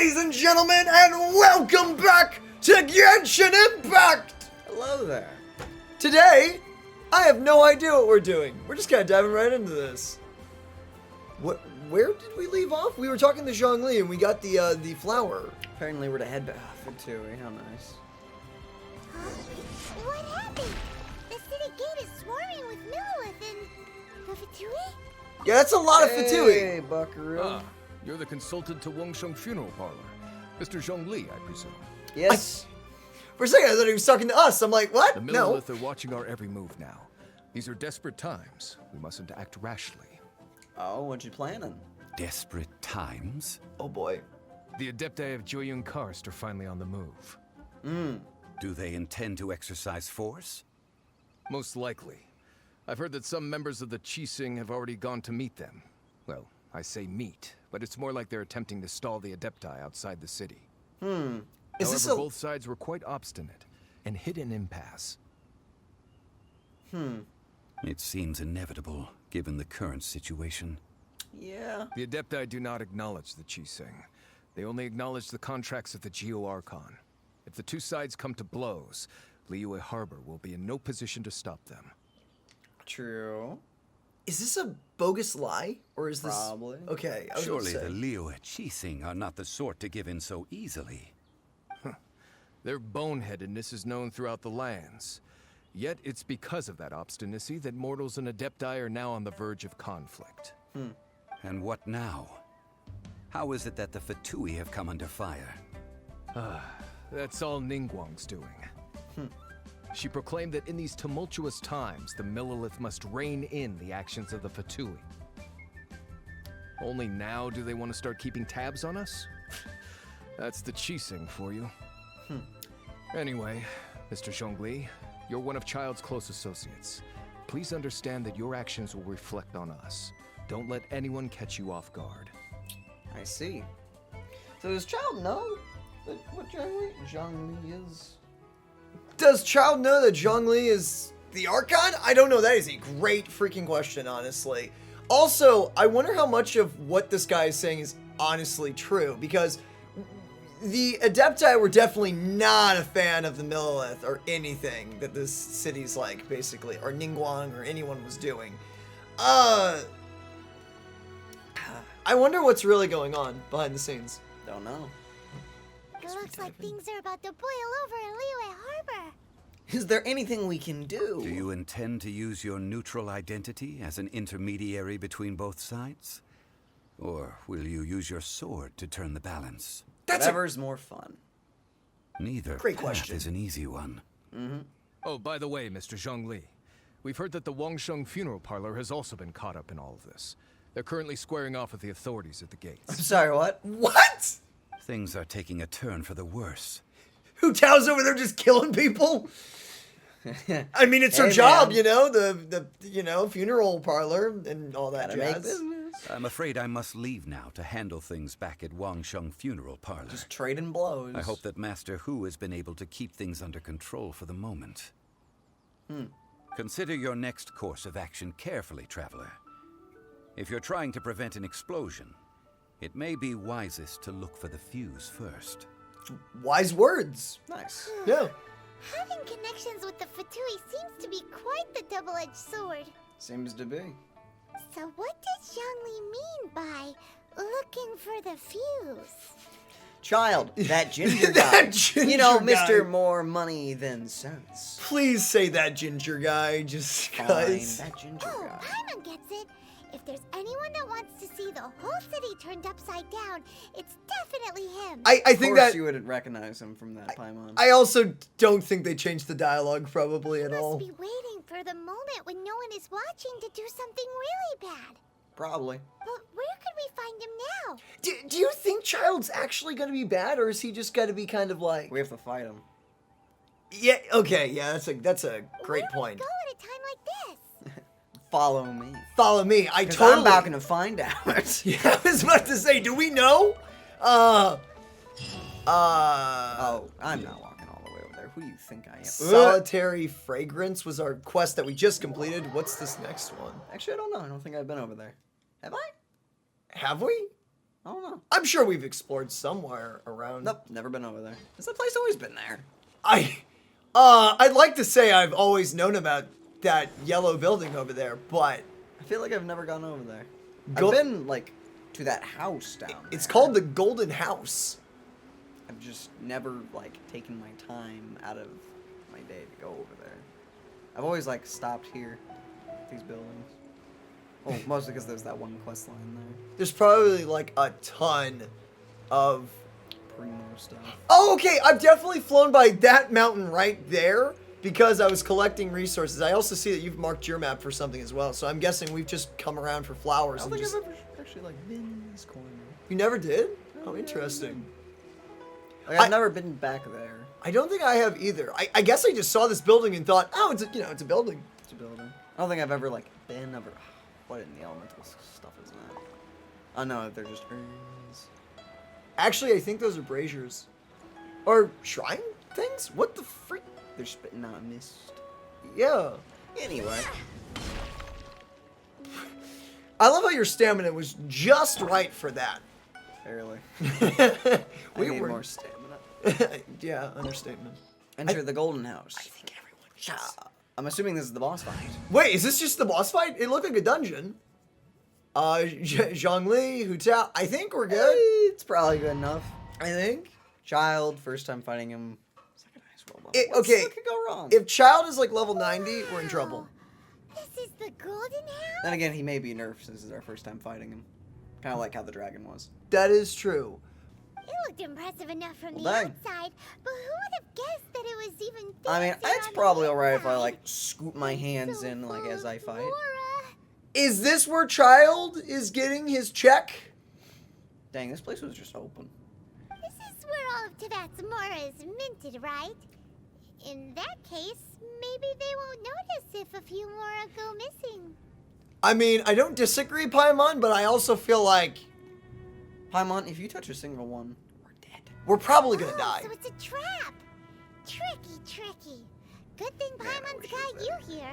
ladies and gentlemen, and welcome back to Genshin Impact! Hello there. Today, I have no idea what we're doing. We're just kind of diving right into this. Where did we leave off? We were talking to Zhongli and we got the flower. Apparently we're to head back for TheWayCafe. How nice. Huh? What happened? The city gate is swarming with Liyue and the TheWayCafe? Yeah, that's a lot of Fatui. Hey, buckaroo. Ah, you're the consultant to Wangsheng Funeral Parlor. Mr. Zhongli, I presume. Yes. For a second, I thought he was talking to us. I'm like, what? The No. Millilith are watching our every move now. These are desperate times. We mustn't act rashly. Oh, what you planning? Desperate times? Oh boy. The Adepti of Joyun Karst are finally on the move. Do they intend to exercise force? Most likely. I've heard that some members of the Qixing have already gone to meet them. Well, I say meet, but it's more like they're attempting to stall the Adepti outside the city. Is this However, both sides were quite obstinate and hit an impasse. It seems inevitable, given the current situation. Yeah. The Adepti do not acknowledge the Qixing. They only acknowledge the contracts of the Geo-Archon. If the two sides come to blows, Liyue Harbor will be in no position to stop them. True. Is this a bogus lie? Or is this... Probably. Okay, I was gonna Surely say. the Liyue Qixing are not the sort to give in so easily. Their boneheadedness is known throughout the lands. Yet it's because of that obstinacy that mortals and Adepti are now on the verge of conflict. And what now? How is it that the Fatui have come under fire? That's all Ningguang's doing. She proclaimed that in these tumultuous times, the Millilith must rein in the actions of the Fatui. Only now do they want to start keeping tabs on us? That's the Qixing for you. Anyway, Mr. Zhongli, you're one of Childe's close associates. Please understand that your actions will reflect on us. Don't let anyone catch you off guard. I see. So does Childe know that what Zhongli is? Does Childe know that Zhongli is the Archon? I don't know. That is a great freaking question, honestly. Also, I wonder how much of what this guy is saying is honestly true, because the Adepti were definitely not a fan of the Millilith or anything that this city's like, basically, or Ningguang or anyone was doing. I wonder what's really going on behind the scenes. Don't know. It looks like things are about to boil over in Liyue Harbor. Is there anything we can do? Do you intend to use your neutral identity as an intermediary between both sides? Or will you use your sword to turn the balance? Whatever's more fun. Neither Great path question. is an easy one. Oh, by the way, Mr. Zhongli, we've heard that the Wangsheng Funeral Parlor has also been caught up in all of this. They're currently squaring off with the authorities at the I'm gates. sorry, what? What? Things are taking a turn for the worse. Who Tao's over there just killing people? I mean, it's her Hey, job, man. you know, the funeral parlor and all that Gotta make jazz. business. I'm afraid I must leave now to handle things back at Wangsheng Funeral Parlor. Just trading blows. I hope that Master Hu has been able to keep things under control for the moment. Consider your next course of action carefully, Traveler. If you're trying to prevent an explosion, it may be wisest to look for the fuse first. Wise words. Nice. Yeah. Having connections with the Fatui seems to be quite the double-edged sword. Seems to be. So what does Zhongli mean by looking for the fuse? Childe, that ginger guy. That ginger you know, guy. Mr. More Money Than Sense. Please say that ginger guy, just Fine, cuz. that ginger Oh, guy. Paimon gets it. If there's anyone that wants to see the whole city turned upside down, it's definitely him. I Of think course that you would recognize him from that Paimon. I also don't think they changed the dialogue probably at Must all. be waiting for the moment when no one is watching to do something really bad. Probably. But where could we find him now? Do you think Childe's actually going to be bad, or is he just going to be kind of like... We have to fight him. Yeah, okay, yeah, that's a great Where point. would we go at a time like this? Follow me. Follow me. I 'Cause totally... I'm about to find out. Yeah, I was about to say, do we know? Oh, I'm not walking all the way over there. Who do you think I am? Solitary Fragrance was our quest that we just completed. What's this next one? Actually, I don't know. I don't think I've been over there. Have I? Have we? I don't know. I'm sure we've explored somewhere around. Nope, never been over there. Has that place always been there? I'd like to say I've always known about that yellow building over there, but I feel like I've never gone over there. Go- I've been, like, to that house down there. it's called the Golden House. I've just never, like, taken my time out of my day to go over there. I've always, like, stopped here at these buildings. Well, mostly because there's that one quest line there. There's probably like a ton of. Primo stuff. Oh, okay. I've definitely flown by that mountain right there because I was collecting resources. I also see that you've marked your map for something as well, so I'm guessing we've just come around for flowers. I And don't think just... I've ever actually, like, been in this corner. You never did? Oh, interesting. Like, I've never been back there. I don't think I have either. I guess I just saw this building and thought, oh, it's a, it's a building. It's a building. I don't think I've ever, like, been over... What in the elemental stuff is that? Oh, no, they're just urns. Actually, I think those are braziers. Or shrine things? What the freak? They're spitting out mist. Yeah. Anyway. I love how your stamina was just right for that. Barely. We I need were more stamina. yeah, understatement. Enter the golden house. I think everyone is. I'm assuming this is the boss fight. Wait, is this just the boss fight? It looked like a dungeon. Zhongli, Hu Tao. I think we're good. It's probably good enough. I think. Childe, first time fighting him. It's like a nice roll up. Okay. What could go wrong? If Childe is like level 90, we're in trouble. This is the Golden House? Then again, he may be nerfed since this is our first time fighting him. Kind of like how the dragon was. That is true. It looked impressive enough from the Dang. outside, but who would have guessed that it was even I mean, fancier it's on the probably alright if I inside? like scoop my hands So in like full as I of fight. flora. Is this where Childe is getting his check? Dang, this place was just open. This is where all of Teyvat's Mora is minted, right? In that case, maybe they won't notice if a few Mora go missing. I mean, I don't disagree, Paimon, but I also feel like Paimon, if you touch a single one, we're dead. we're probably gonna Oh, die. so it's a trap. Tricky. Good thing Paimon's got you here.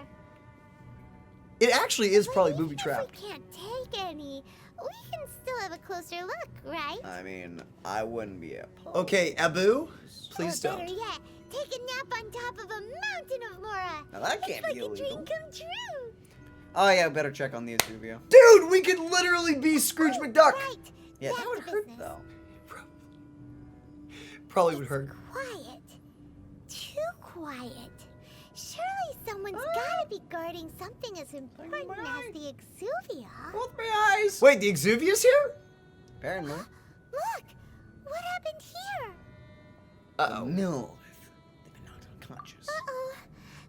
It actually is But probably even booby trapped. If we can't take any, we can still have a closer look, right? I mean, I wouldn't be opposed. Okay, Abu, please Or don't. better yet, take a nap on top of a mountain of Mora. Now that It's can't like be a illegal. dream come true. Oh yeah, better check on the Azuvio. Dude, we could literally be Scrooge McDuck. Right. Yeah, that That's would hurt business. though. Probably would hurt. Quiet. Too quiet. Surely someone's gotta be guarding something as important as the Exuvia. Both my eyes. Wait, the Exuvia's here? Apparently. Look! What happened here? Uh-oh. No. They've been knocked unconscious. Uh-oh.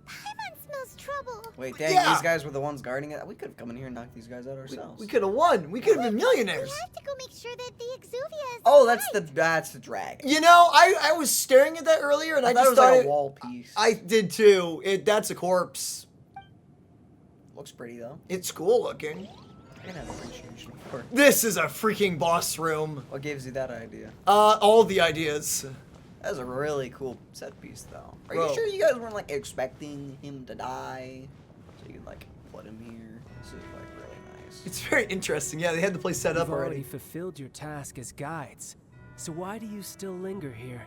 Paimon smells trouble. Wait, dang, Yeah. these guys were the ones guarding it. We could have come in here and knocked these guys out ourselves. We could have won. We could have been millionaires. We have to go make sure that the Exuvia is Oh, that's alright. the dragon. You know, I was staring at that earlier, and I, I thought just it was thought like a wall piece. I did too. That's a corpse. Looks pretty though. It's cool looking. I can have appreciation for. This is a freaking boss room. What gives you that idea? All the ideas. That's a really cool set piece though. Are Bro. you sure you guys weren't like expecting him to die? So you could like put him here. This is like really nice. It's very interesting. Yeah, they had the place set up You've already already. fulfilled your task as guides. So why do you still linger here?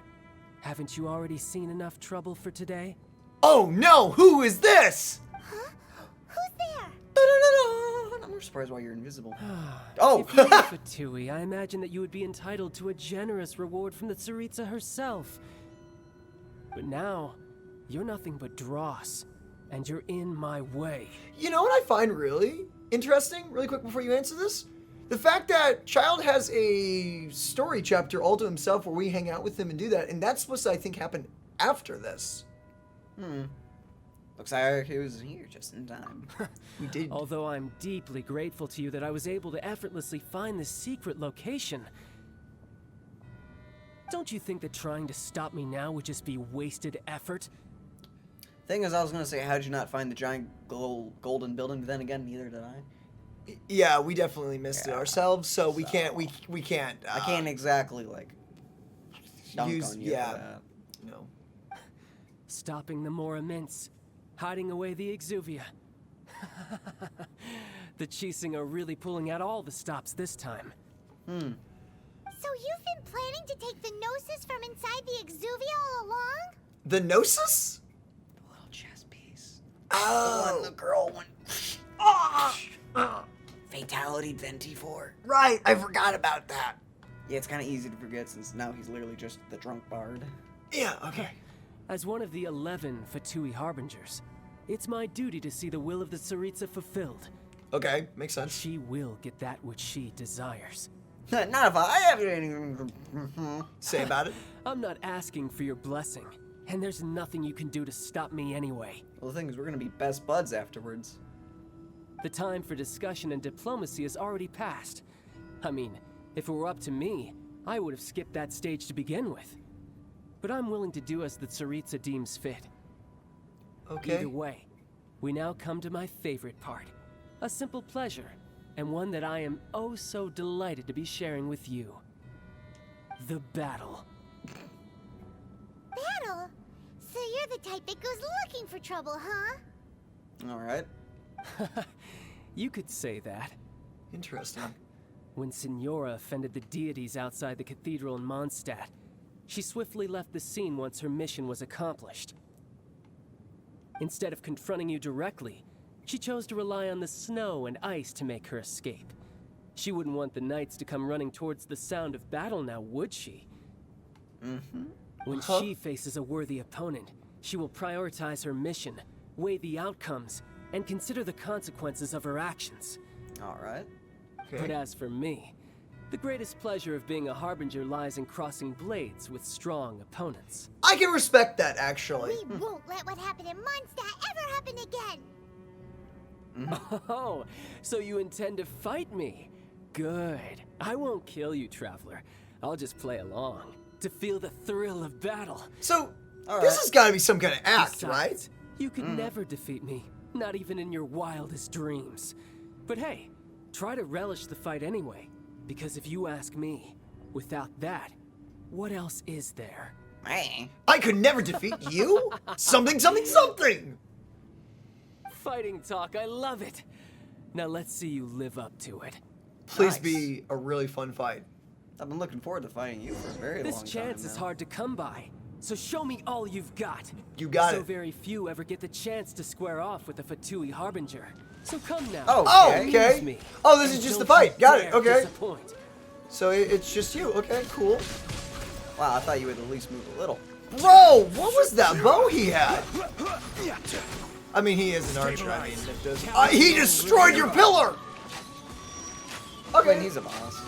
Haven't you already seen enough trouble for today? Oh no! Who is this? Huh? Who's there? I'm not surprised why you're invisible. Oh! If you were Fatui, I imagine that you would be entitled to a generous reward from the Tsaritsa herself. But now, you're nothing but dross, and you're in my way. You know what I find really interesting, really quick before you answer this? The fact that Childe has a story chapter all to himself where we hang out with him and do that, and that's supposed to, I think, happen after this. Looks like he was here just in time. We did. Although I'm deeply grateful to you that I was able to effortlessly find this secret location. Don't you think that trying to stop me now would just be wasted effort? Thing is, I was gonna say, how'd you not find the giant golden building? But then again, neither did I. Yeah, we definitely missed it Yeah. ourselves, so we So- can't. We can't. I can't exactly like dunk use. on you Yeah. for that. No. Stopping the Mora Mints, hiding away the Exuvia. The Chising are really pulling out all the stops this time. So you've been planning to take the Gnosis from inside the Exuvia all along? The Gnosis? The little chess piece. Oh. The one the girl went. Fatality Venti for. Right, I forgot about that. Yeah, it's kind of easy to forget since now he's literally just the drunk bard. Yeah, okay. As one of the 11 Fatui Harbingers, it's my duty to see the will of the Tsaritsa fulfilled. Okay, makes sense. She will get that which she desires. Not if I have anything. Say about it. I'm not asking for your blessing, and there's nothing you can do to stop me anyway. Well, the thing is, we're gonna be best buds afterwards. The time for discussion and diplomacy has already passed. I mean, if it were up to me, I would have skipped that stage to begin with. But I'm willing to do as the Tsaritsa deems fit. Okay. Either way, we now come to my favorite part. A simple pleasure, and one that I am oh so delighted to be sharing with you. The battle. Battle? So you're the type that goes looking for trouble, huh? Alright. You could say that. Interesting. When Signora offended the deities outside the cathedral in Mondstadt, she swiftly left the scene once her mission was accomplished. Instead of confronting you directly, she chose to rely on the snow and ice to make her escape. She wouldn't want the knights to come running towards the sound of battle now, would she? Mm-hmm. When she faces a worthy opponent, she will prioritize her mission, weigh the outcomes, and consider the consequences of her actions. Alright. But as for me, the greatest pleasure of being a Harbinger lies in crossing blades with strong opponents. I can respect that, actually. We won't let what happened in Mondstadt ever happen again. Oh, so you intend to fight me? Good. I won't kill you, Traveler. I'll just play along, to feel the thrill of battle. So, All this right. has got to be some kind of act, Besides, right? You could never defeat me, not even in your wildest dreams. But hey, try to relish the fight anyway, because if you ask me, without that, what else is there? Hey. I could never defeat you? Something, something, something! Fighting talk, I love it. Now let's see you live up to it. Please Nice. be a really fun fight. I've been looking forward to fighting you for a very long This time chance is now. hard to come by, so show me all you've got. You got so it. very few ever get the chance to square off with a Fatui Harbinger. So come now. Oh, Oh, okay. okay. Use me, Oh, this is and just the don't you fight. Got it. dare Okay. disappoint. So it's just you. Okay, cool. Wow, I thought you would at least move a little. Bro, what was that bow he had? I mean, he is an archer. I mean, it does. He destroyed your pillar! I mean, Okay. he's a boss.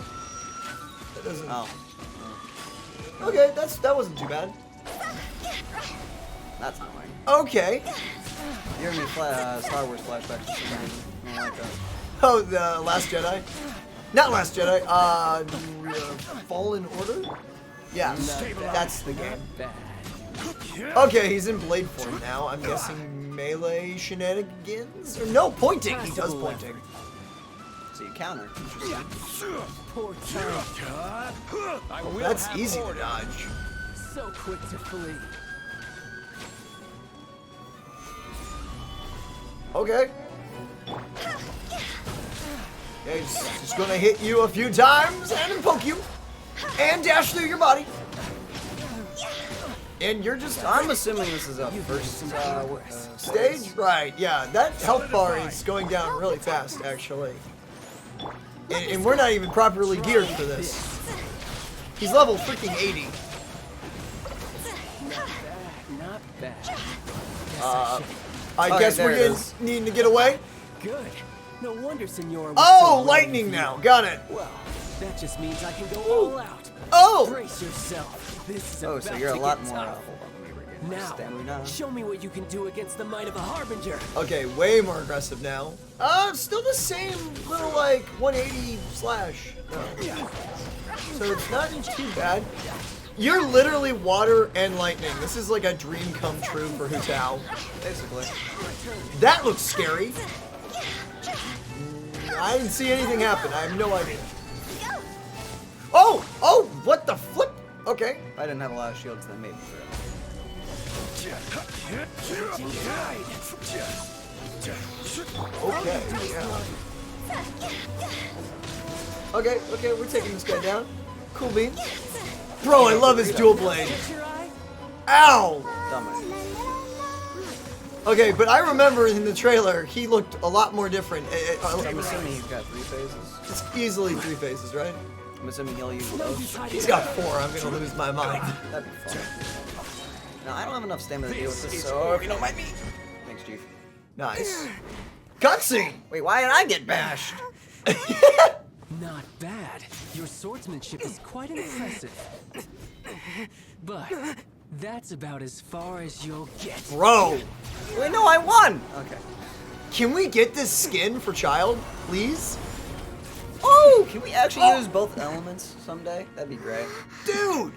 That doesn't. Oh, Okay, that wasn't too bad. that's annoying. Okay. You're giving me Star Wars flashbacks for some reason. I don't like that. Oh, the Last Jedi? Not Last Jedi. Fallen Order? Yeah, that's the game. Bad. Okay, he's in blade form now. I'm guessing melee shenanigans? Or no, pointing. He does pointing. So you counter. Interesting. Poor child. Well, that's easy to dodge. So quick to flee. Okay. Yeah, he's just gonna hit you a few times and then poke you. And dash through your body. And you're just I'm assuming this is a first stage? Right, yeah. That health bar is going down really fast, actually. And we're not even properly geared for this. He's level freaking 80. Not bad. I Okay, guess there we're it getting, is. needing to get away. Good. No wonder Senora was Oh, so lightning worried. now. Got it. Well, that just means I can go all out. Oh! Brace yourself. This is Oh, about so you're a to lot get more. tough. Hold on, let me regain my Now, stamina. show me what you can do against the might of a Harbinger. Okay, way more aggressive now. Still the same little, like, 180 slash. No. So it's not too bad. You're literally water and lightning. This is like a dream come true for Hu Tao. Basically. That looks scary. I didn't see anything happen. I have no idea. Oh! Oh! What the flip? Okay. If I didn't have a lot of shields, then maybe. Okay. Yeah. Okay, we're taking this guy down. Cool beans. Bro, I love his dual blade. Ow! Dumbass. Okay, but I remember in the trailer, he looked a lot more different. I'm assuming he's got 3 phases. It's easily 3 phases, right? I'm assuming he'll use those. He's got 4. I'm gonna lose my mind. That'd be fun. Now, I don't have enough stamina to deal with this, so if you don't mind me. Thanks, Chief. Nice. Cutscene! Wait, why did I get bashed? Not bad. Your swordsmanship is quite impressive. But that's about as far as you'll get. Bro, Wait, no, I won! Okay. can we get this skin for Childe, please? Oh! Can we actually use both elements someday? That'd be great. Dude!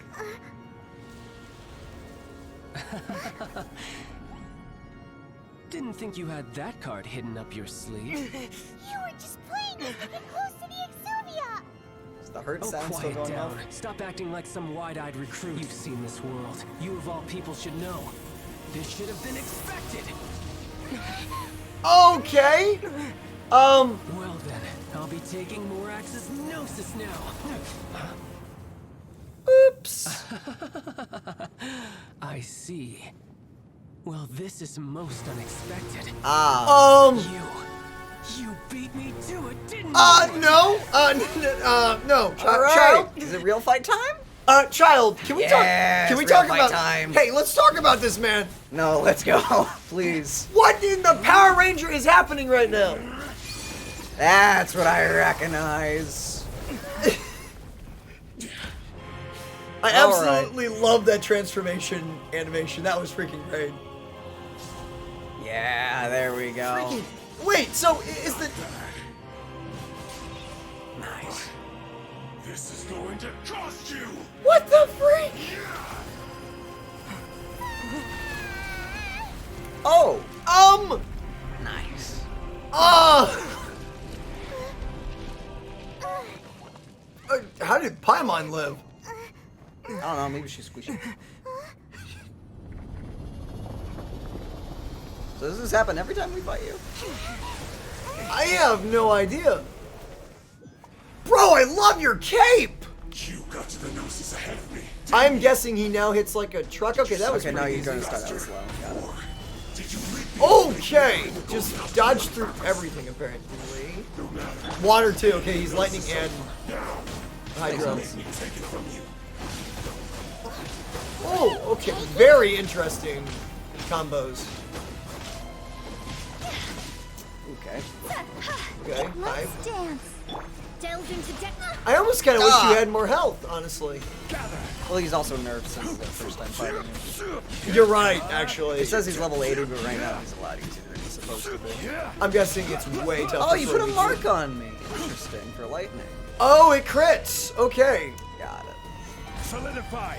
Didn't think you had that card hidden up your sleeve. You were just playing it and close to the Exuvia. Is the hurt Oh, sound still quiet going down. off? Stop acting like some wide-eyed recruit. You've seen this world. You of all people should know. This should have been expected. Okay. Well then, I'll be taking Morax's gnosis now. Oops. I see. Well, this is most unexpected. Ah. You beat me to it, didn't you? No. No. Alright. Childe? Is it real fight time? Childe, can we talk? Can we it's talk real fight about? time. Hey, let's talk about this, man. No, let's go. Please. What in the Power Ranger is happening right now? That's what I recognize. I All absolutely love that transformation animation. That was freaking great. Yeah, there we go. Wait, so is the? Nice. This is going to cost you! What the freak? Oh! Nice. Nice. How did Paimon live? I don't know, maybe she's squishy. So does this happen every time we fight you? I have no idea. Bro, I love your cape! You got to the Gnosis ahead of me. I'm guessing he now hits like a truck. Okay, that was Okay, now pretty you're easy. gonna start out slow. Got it. Or did you leave me? Okay, just dodge through everything apparently. No matter. Water too. Okay, he's lightning and hydro. Let me take it from you. Oh, okay, very interesting combos. Okay. Okay, hi. Let's dance. Delve into I almost kind of wish Ah. you had more health, honestly. Well, he's also nerfed since the first time fighting him. You're right, actually. It says he's level 80, but right now he's a lot easier than he's supposed to be. I'm guessing it's way tougher. Oh, you for put a me. mark on me. Interesting, for lightning. Oh, it crits. Okay. Got it. Solidify!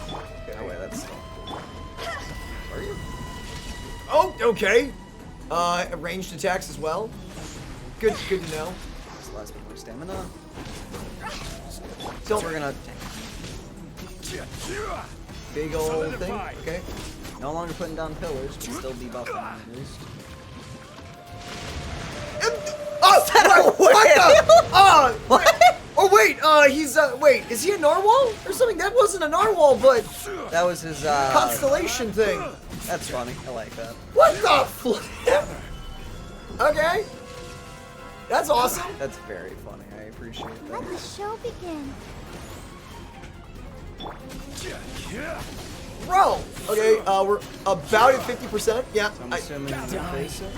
Oh, wait, that's... Are you? Oh, okay. Ranged attacks as well. Good to know. This last bit more stamina. Don't We're gonna... big old thing. Okay. No longer putting down pillars, but still debuffing them at least. Oh, what the? What? Oh wait, he's wait, is he a narwhal or something? That wasn't a narwhal, but That was his, constellation thing. That's funny. I like that. What the flip? Okay. That's awesome. That's very funny. I appreciate that. Let the show begin. Bro. Okay, we're about at 50%. Yeah. So I'm assuming you face it.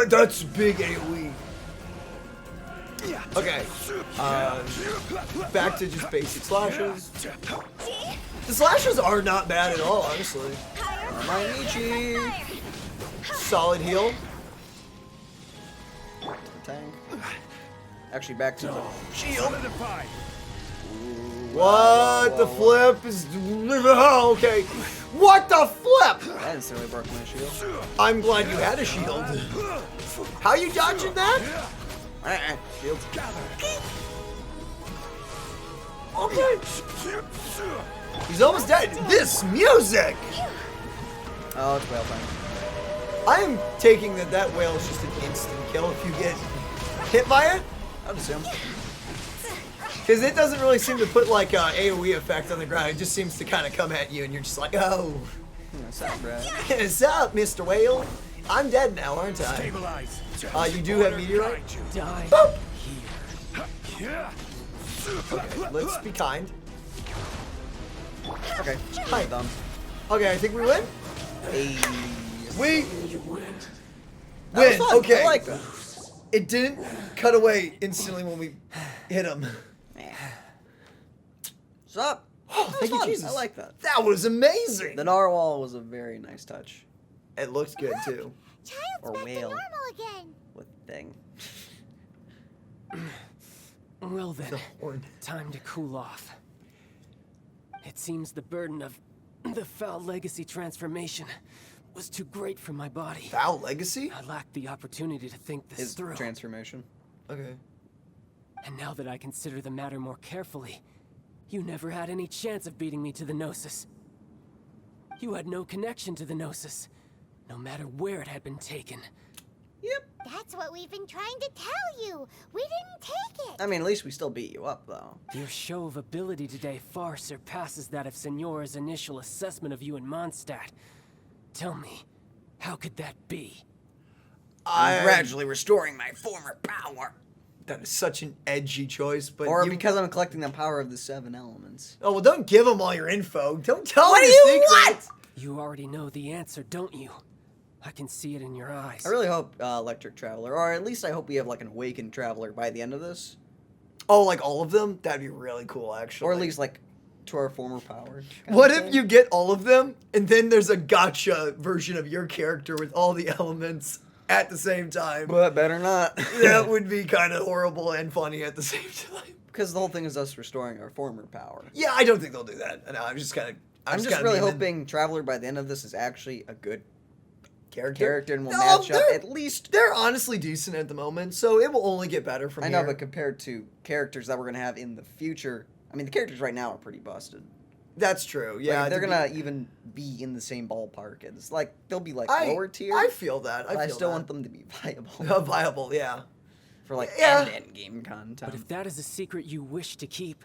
That's big AoE. Okay. Back to just basic slashes. The slashes are not bad at all, honestly. My Michi! Solid heal. Tank. Actually, back to the shield. Solidify! What the flip is? Oh, okay. What the flip? That instantly broke my shield. I'm glad you had a shield. How you dodging that? Shield. Okay. He's almost dead. This music. Oh, it's whale time. I am taking that whale is just an instant kill if you get hit by it? I'd assume. Because it doesn't really seem to put like a AoE effect on the ground. It just seems to kind of come at you and you're just like, oh. What's up, bro? What's up, Mr. Whale? I'm dead now, aren't I? Stabilize. You do have meteorite? Die Boop. here. Okay, let's be kind. Okay. Hi. Done. Okay, I think we win. Hey. We That was win. fun. Okay. I like that. It didn't cut away instantly when we hit him. What's up? Oh, thank you, Fun. Jesus. I like that. That was amazing. The narwhal was a very nice touch. It looks good too. Child's Or back whale. to normal again. With thing. Well then, The horn. time to cool off. It seems the burden of the foul legacy transformation was too great for my body. Foul legacy? I lacked the opportunity to think this His through. transformation. Okay. And now that I consider the matter more carefully, you never had any chance of beating me to the Gnosis. You had no connection to the Gnosis, no matter where it had been taken. Yep. That's what we've been trying to tell you. We didn't take it. I mean, at least we still beat you up, though. Your show of ability today far surpasses that of Signora's initial assessment of you in Mondstadt. Tell me, how could that be? I'm gradually restoring my former power. That is such an edgy choice, but Or you- because I'm collecting the power of the 7 elements. Oh well, don't give them all your info. Don't tell What them do your you secrets. You already know the answer, don't you? I can see it in your eyes. I really hope Electric Traveler, or at least I hope we have like an Awakened Traveler by the end of this. Oh, like all of them? That'd be really cool, actually. Or at least like to our former power. What if you get all of them, and then there's a gotcha version of your character with all the elements at the same time? But better not. That would be kind of horrible and funny at the same time. Because the whole thing is us restoring our former power. Yeah, I don't think they'll do that. No, I'm just kind of. I'm just really hoping Traveler by the end of this is actually a good character and will No, match up they're- at least. They're honestly decent at the moment, so it will only get better from I here. know, but compared to characters that we're gonna have in the future, I mean, the characters right now are pretty busted. That's true. Like, Yeah, if they're to gonna be- even be in the same ballpark. It's like they'll be like I- lower tier. I feel that. but I feel still that. want them to be viable Viable. Yeah. for like Yeah. end game content. But if that is a secret you wish to keep,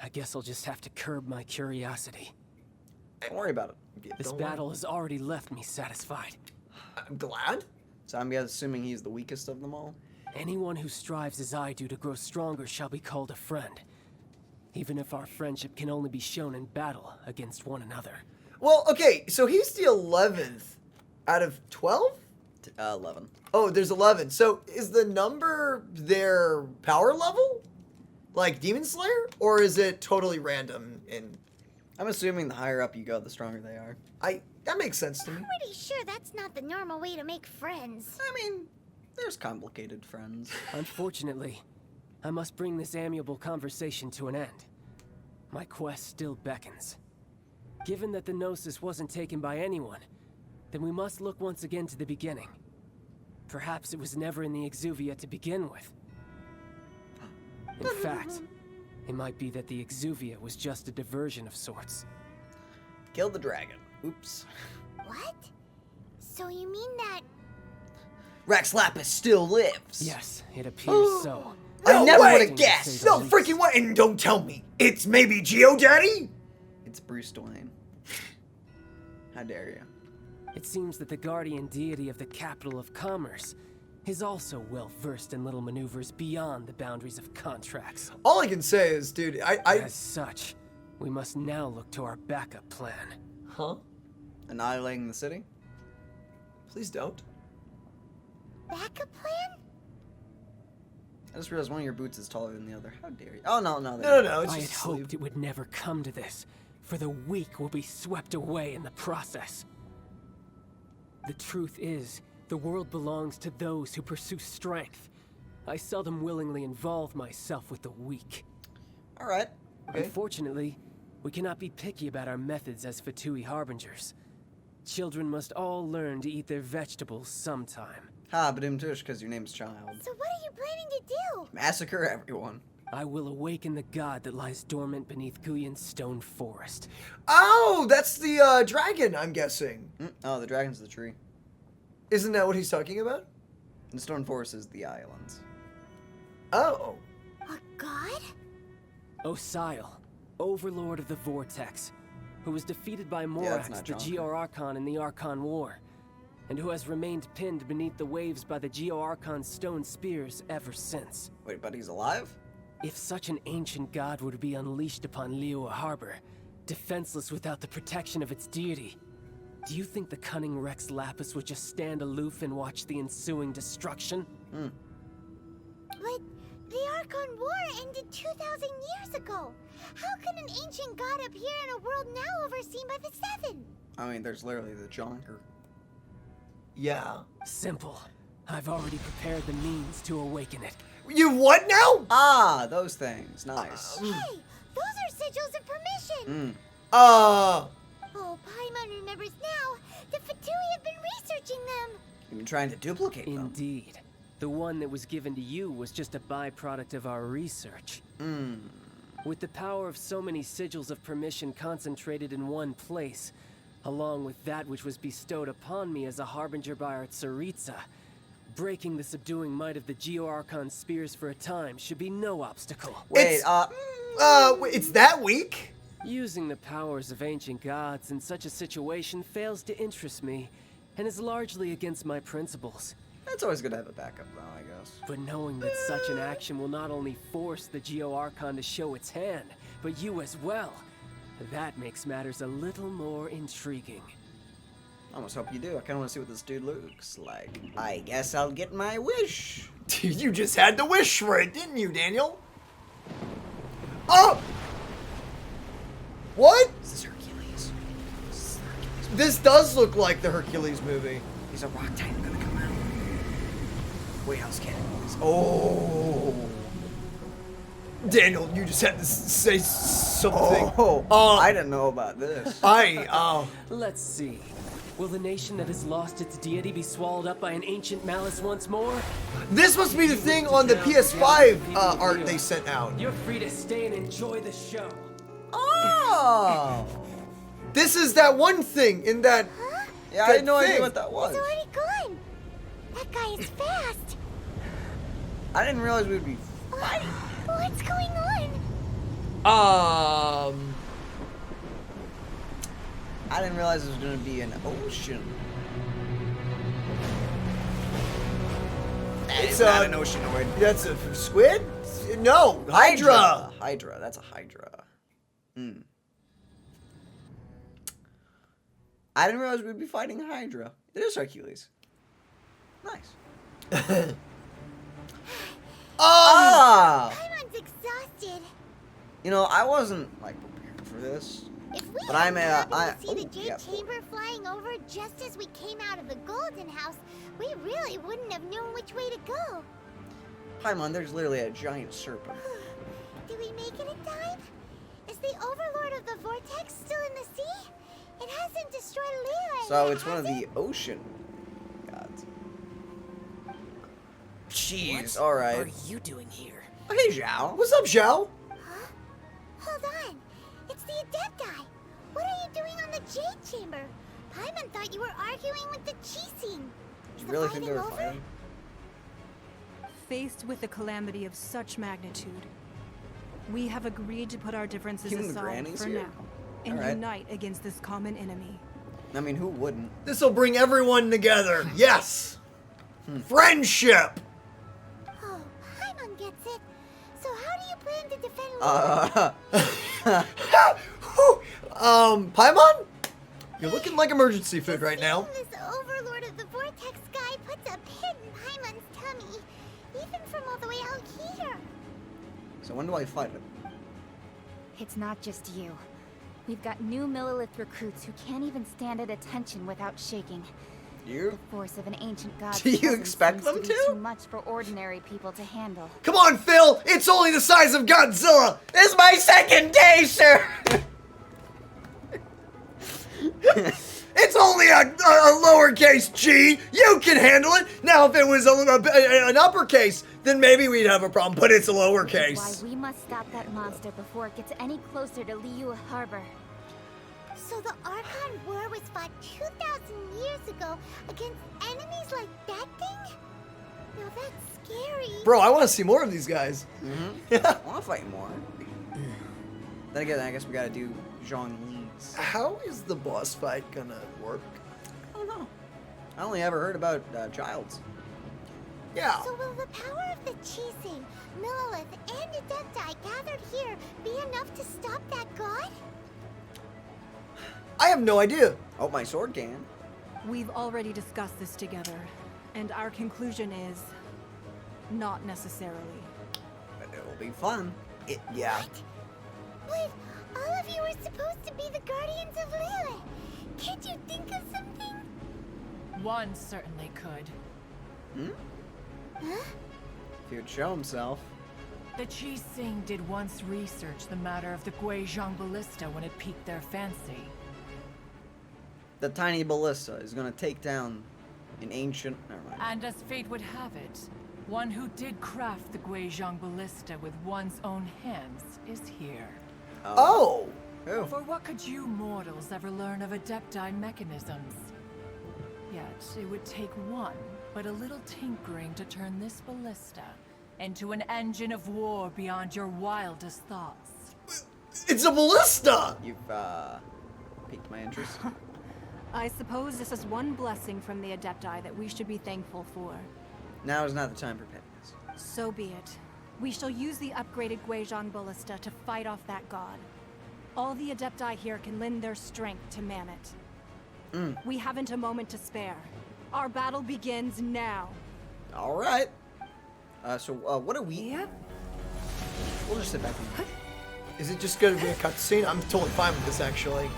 I guess I'll just have to curb my curiosity. Don't worry about it. Yeah, This don't worry. battle has already left me satisfied. I'm glad. So I'm assuming he's the weakest of them all. Anyone who strives as I do to grow stronger shall be called a friend. Even if our friendship can only be shown in battle against one another. Well, okay, so he's the 11th out of 12? 11. Oh, there's 11. So is the number their power level? Like Demon Slayer? Or is it totally random? And I'm assuming the higher up you go, the stronger they are. that makes sense to me. Pretty sure that's not the normal way to make friends. I mean, there's complicated friends. Unfortunately, I must bring this amiable conversation to an end. My quest still beckons. Given that the Gnosis wasn't taken by anyone, then we must look once again to the beginning. Perhaps it was never in the Exuvia to begin with. In fact, it might be that the Exuvia was just a diversion of sorts. Kill the dragon. Oops. What? So you mean that... Rex Lapis still lives. Yes, it appears so. I No never way! would have guessed. No freaking way! And don't tell me it's maybe GeoDaddy? It's Bruce Dwayne. How dare you? It seems that the guardian deity of the capital of commerce is also well versed in little maneuvers beyond the boundaries of contracts. All I can say is, dude, I As such, we must now look to our backup plan. Huh? Annihilating the city? Please don't. backup plan? I just realized one of your boots is taller than the other. How dare you? Oh, no. No, it's I had just a sleeve. hoped it would never come to this, for the weak will be swept away in the process. The truth is, the world belongs to those who pursue strength. I seldom willingly involve myself with the weak. All right. Okay. Unfortunately, we cannot be picky about our methods as Fatui Harbingers. Children must all learn to eat their vegetables sometime. Ha, Badim Tush, because your name's Child. So what are you planning to do? Massacre everyone. I will awaken the god that lies dormant beneath Guyon's stone forest. Oh, that's the dragon, I'm guessing. Oh, the dragon's the tree. Isn't that what he's talking about? And Stone Forest is the islands. Oh. A god? Osial, Overlord of the Vortex, who was defeated by that's Morax, not the Jonker. Geo-Archon in the Archon War, and who has remained pinned beneath the waves by the Geo-Archon's stone spears ever since. Wait, but he's alive? If such an ancient god were to be unleashed upon Liyue Harbor, defenseless without the protection of its deity, do you think the cunning Rex Lapis would just stand aloof and watch the ensuing destruction? But the Archon War ended 2,000 years ago. How can an ancient god appear in a world now overseen by the Seven? I mean, there's literally the Jonker. Yeah. Simple. I've already prepared the means to awaken it. You what now? Ah, those things. Nice. Hey, those are sigils of permission. Uh. Oh, Paimon remembers now. The Fatui have been researching them. You've been trying to duplicate them. Indeed. The one that was given to you was just a byproduct of our research. With the power of so many sigils of permission concentrated in one place, along with that which was bestowed upon me as a harbinger by our Tsaritsa, breaking the subduing might of the Geo-Archon spears for a time should be no obstacle. Wait, It's that weak? Using the powers of ancient gods in such a situation fails to interest me, and is largely against my principles. it's always good to have a backup, though, I guess. But knowing that such an action will not only force the Geo-Archon to show its hand, but you as well, that makes matters a little more intriguing. I almost hope you do. I kind of want to see what this dude looks like. I guess I'll get my wish. You just had to wish for it, didn't you, Daniel? Oh! What? This is Hercules. This does look like the Hercules movie. He's a rock titan gonna come out. Wait, I was kidding. Oh. Daniel, you just had to say something. I didn't know about this. Let's see. Will the nation that has lost its deity be swallowed up by an ancient malice once more? This must be the thing on the PS5 art they sent out. You're free to stay and enjoy the show. Oh! This is that one thing in that. Yeah, I that had no idea thing. what that was. He's already gone. That guy is fast. I didn't realize we'd be fighting. What's going on? I didn't realize there was gonna be an ocean. It's not an oceanoid. That's a squid? No, Hydra. Hydra. That's a Hydra. I didn't realize we'd be fighting a Hydra. It is Hercules. Nice. Paimon's exhausted. You know, I wasn't like prepared for this. If we But hadn't I'm, happened to see oh, the Jade yeah. Chamber flying over just as we came out of the Golden House, we really wouldn't have known which way to go. Paimon, there's literally a giant serpent. Did we make it in time? Is the Overlord of the Vortex still in the sea? It hasn't destroyed Liyue. So yet, it's one of has the it? ocean gods. Jeez, alright. What are you doing here? Oh, hey, Zhao. What's up, Zhao? Huh? Hold on. It's the Adepti. What are you doing on the Jade Chamber? Paimon thought you were arguing with the Chising. Is You the really think fighting they were over? fighting? Faced with a calamity of such magnitude, we have agreed to put our differences Even aside Granny's for here? now and Alright. unite against this common enemy. I mean, who wouldn't? This will bring everyone together. Yes. Friendship. Oh, Paimon gets it. So how do you plan to defend Liyue? Paimon? You're looking like emergency food right now. This Overlord of the Vortex guy puts a pit in Paimon's tummy, even from all the way out here. So when do I fight him? It's not just you. We've got new Millilith recruits who can't even stand at attention without shaking. You? The force of an ancient god. Do you expect them be to? Too much for ordinary people to handle. Come on, Phil. It's only the size of Godzilla. This is my second day, sir! It's only a lowercase g. You can handle it. Now, if it was an uppercase, then maybe we'd have a problem. But it's a Why lowercase. we must stop that monster before it gets any closer to Liyue Harbor. So the Archon War was fought 2,000 years ago against enemies like that thing? Now that's scary. Bro, I want to see more of these guys. I want to fight more. Then again, I guess we gotta do Zhongli's. How is the boss fight gonna work? I don't know. I only ever heard about Childe's. Yeah. So will the power of the Qixing, Millelith, and Adepti gathered here be enough to stop that god? I have no idea. Oh, my sword can. We've already discussed this together, and our conclusion is not necessarily. But it will be fun. Yeah. But all of you are supposed to be the guardians of Liyue. Can't you think of something? One certainly could. Huh? If he would show himself. The Qixing did once research the matter of the Guizhong Ballista when it piqued their fancy. The tiny ballista is gonna take down an ancient. Never mind. And as fate would have it, one who did craft the Guizhong Ballista with one's own hands is here. Oh. Who? For what could you mortals ever learn of Adepti mechanisms? Yet, it would take one, but a little tinkering to turn this ballista into an engine of war beyond your wildest thoughts. It's a ballista! You've piqued my interest. I suppose this is one blessing from the Adepti that we should be thankful for. Now is not the time for pettiness. So be it. We shall use the upgraded Guizhong Ballista to fight off that god. All the Adepti here can lend their strength to man it. We haven't a moment to spare. Our battle begins now. All right. So what are we? Yep. We'll just sit back and. Is it just gonna be a cutscene? I'm totally fine with this, actually.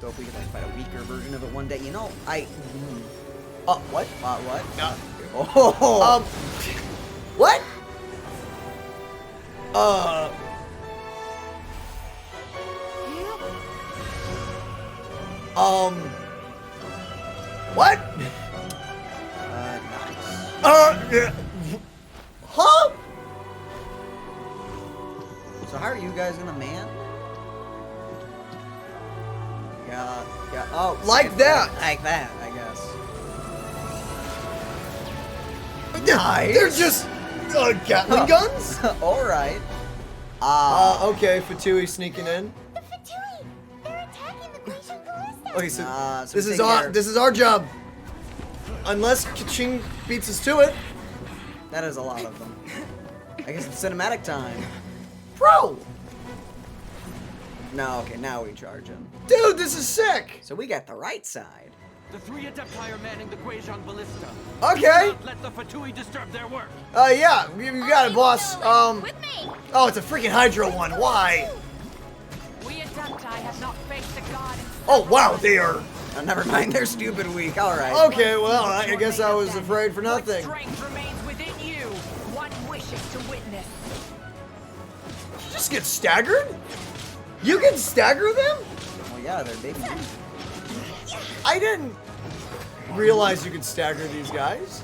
So if we could like fight a weaker version of it one day, you know, What? what? Oh. What? What? Nice. Yeah. Huh? So how are you guys gonna man? Yeah. Oh, Like that. Like that, I guess. Nice. They're just Gatling guns? All right. Okay, Fatui sneaking in. The Fatui! They're attacking the Guizhong Ballista! Okay, so So we take care- this is our job. Unless Kaching beats us to it. That is a lot of them. I guess it's cinematic time. Bro! No, okay, now we charge him. Dude, this is sick! So we got the right side. The three Adepti are manning the Guizhong Ballista. Okay. Do not let the Fatui disturb their work. Yeah, you got it, boss. With me! Oh, it's a freaking Hydro one. Why? We Adepti have not faced a god in Oh, wow, they are. Oh, never mind, they're stupid weak. All right. Okay, well, I guess I was afraid for What nothing. strength remains within you? One wishes to witness. You just get staggered? You can stagger them? Well, yeah, they're big. I didn't realize you could stagger these guys.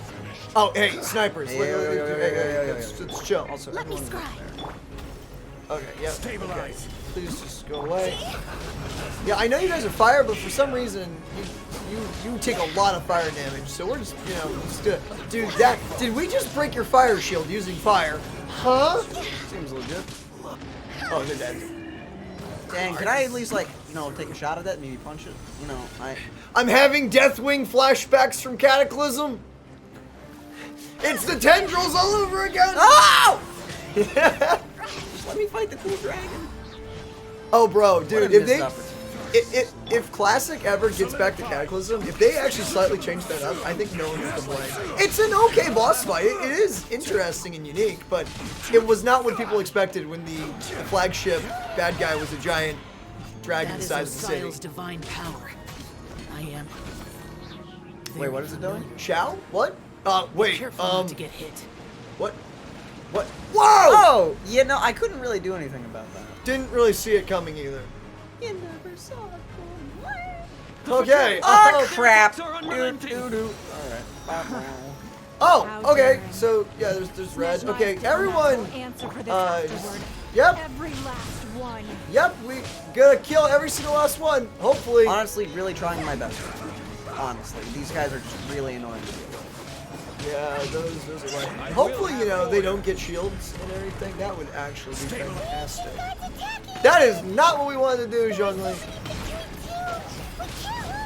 Oh, hey, snipers. Let's chill. Also, Let me everyone- scry. Okay, yeah. Stabilize. Okay. Please just go away. Yeah, I know you guys are fire, but for some reason you take a lot of fire damage. So we're just, just gonna, dude. Did we just break your fire shield using fire? Huh? Seems legit. Oh, they're dead. Dang, could I at least take a shot at that? Maybe punch it. I'm having Deathwing flashbacks from Cataclysm. It's the tendrils all over again. Oh! Just let me fight the cool dragon. Oh, bro, dude, What a missed opportunity. if Classic ever gets back to Cataclysm, if they actually slightly change that up, I think no one will complain. It's an okay boss fight. It is interesting and unique, but it was not what people expected when the flagship bad guy was a giant dragon the size of the city. divine power. I am. Wait, what is it doing? Chow? What? Wait, get hit. what? Whoa! Oh! I couldn't really do anything about that. Didn't really see it coming either. You never saw it coming. Okay. Oh, crap! are Doo, unrelenting. doo, doo. Alright. Oh, okay. So yeah, there's red. Okay, everyone. Answer for this just- afterward. Yep, Every last one. yep. We gotta kill every single last one. Hopefully. Honestly, really trying my best. Honestly, these guys are just really annoying to deal with. Yeah, those are right. Hopefully, you know, they don't get shields and everything. That would actually be fantastic. That is not what we wanted to do, Zhongli.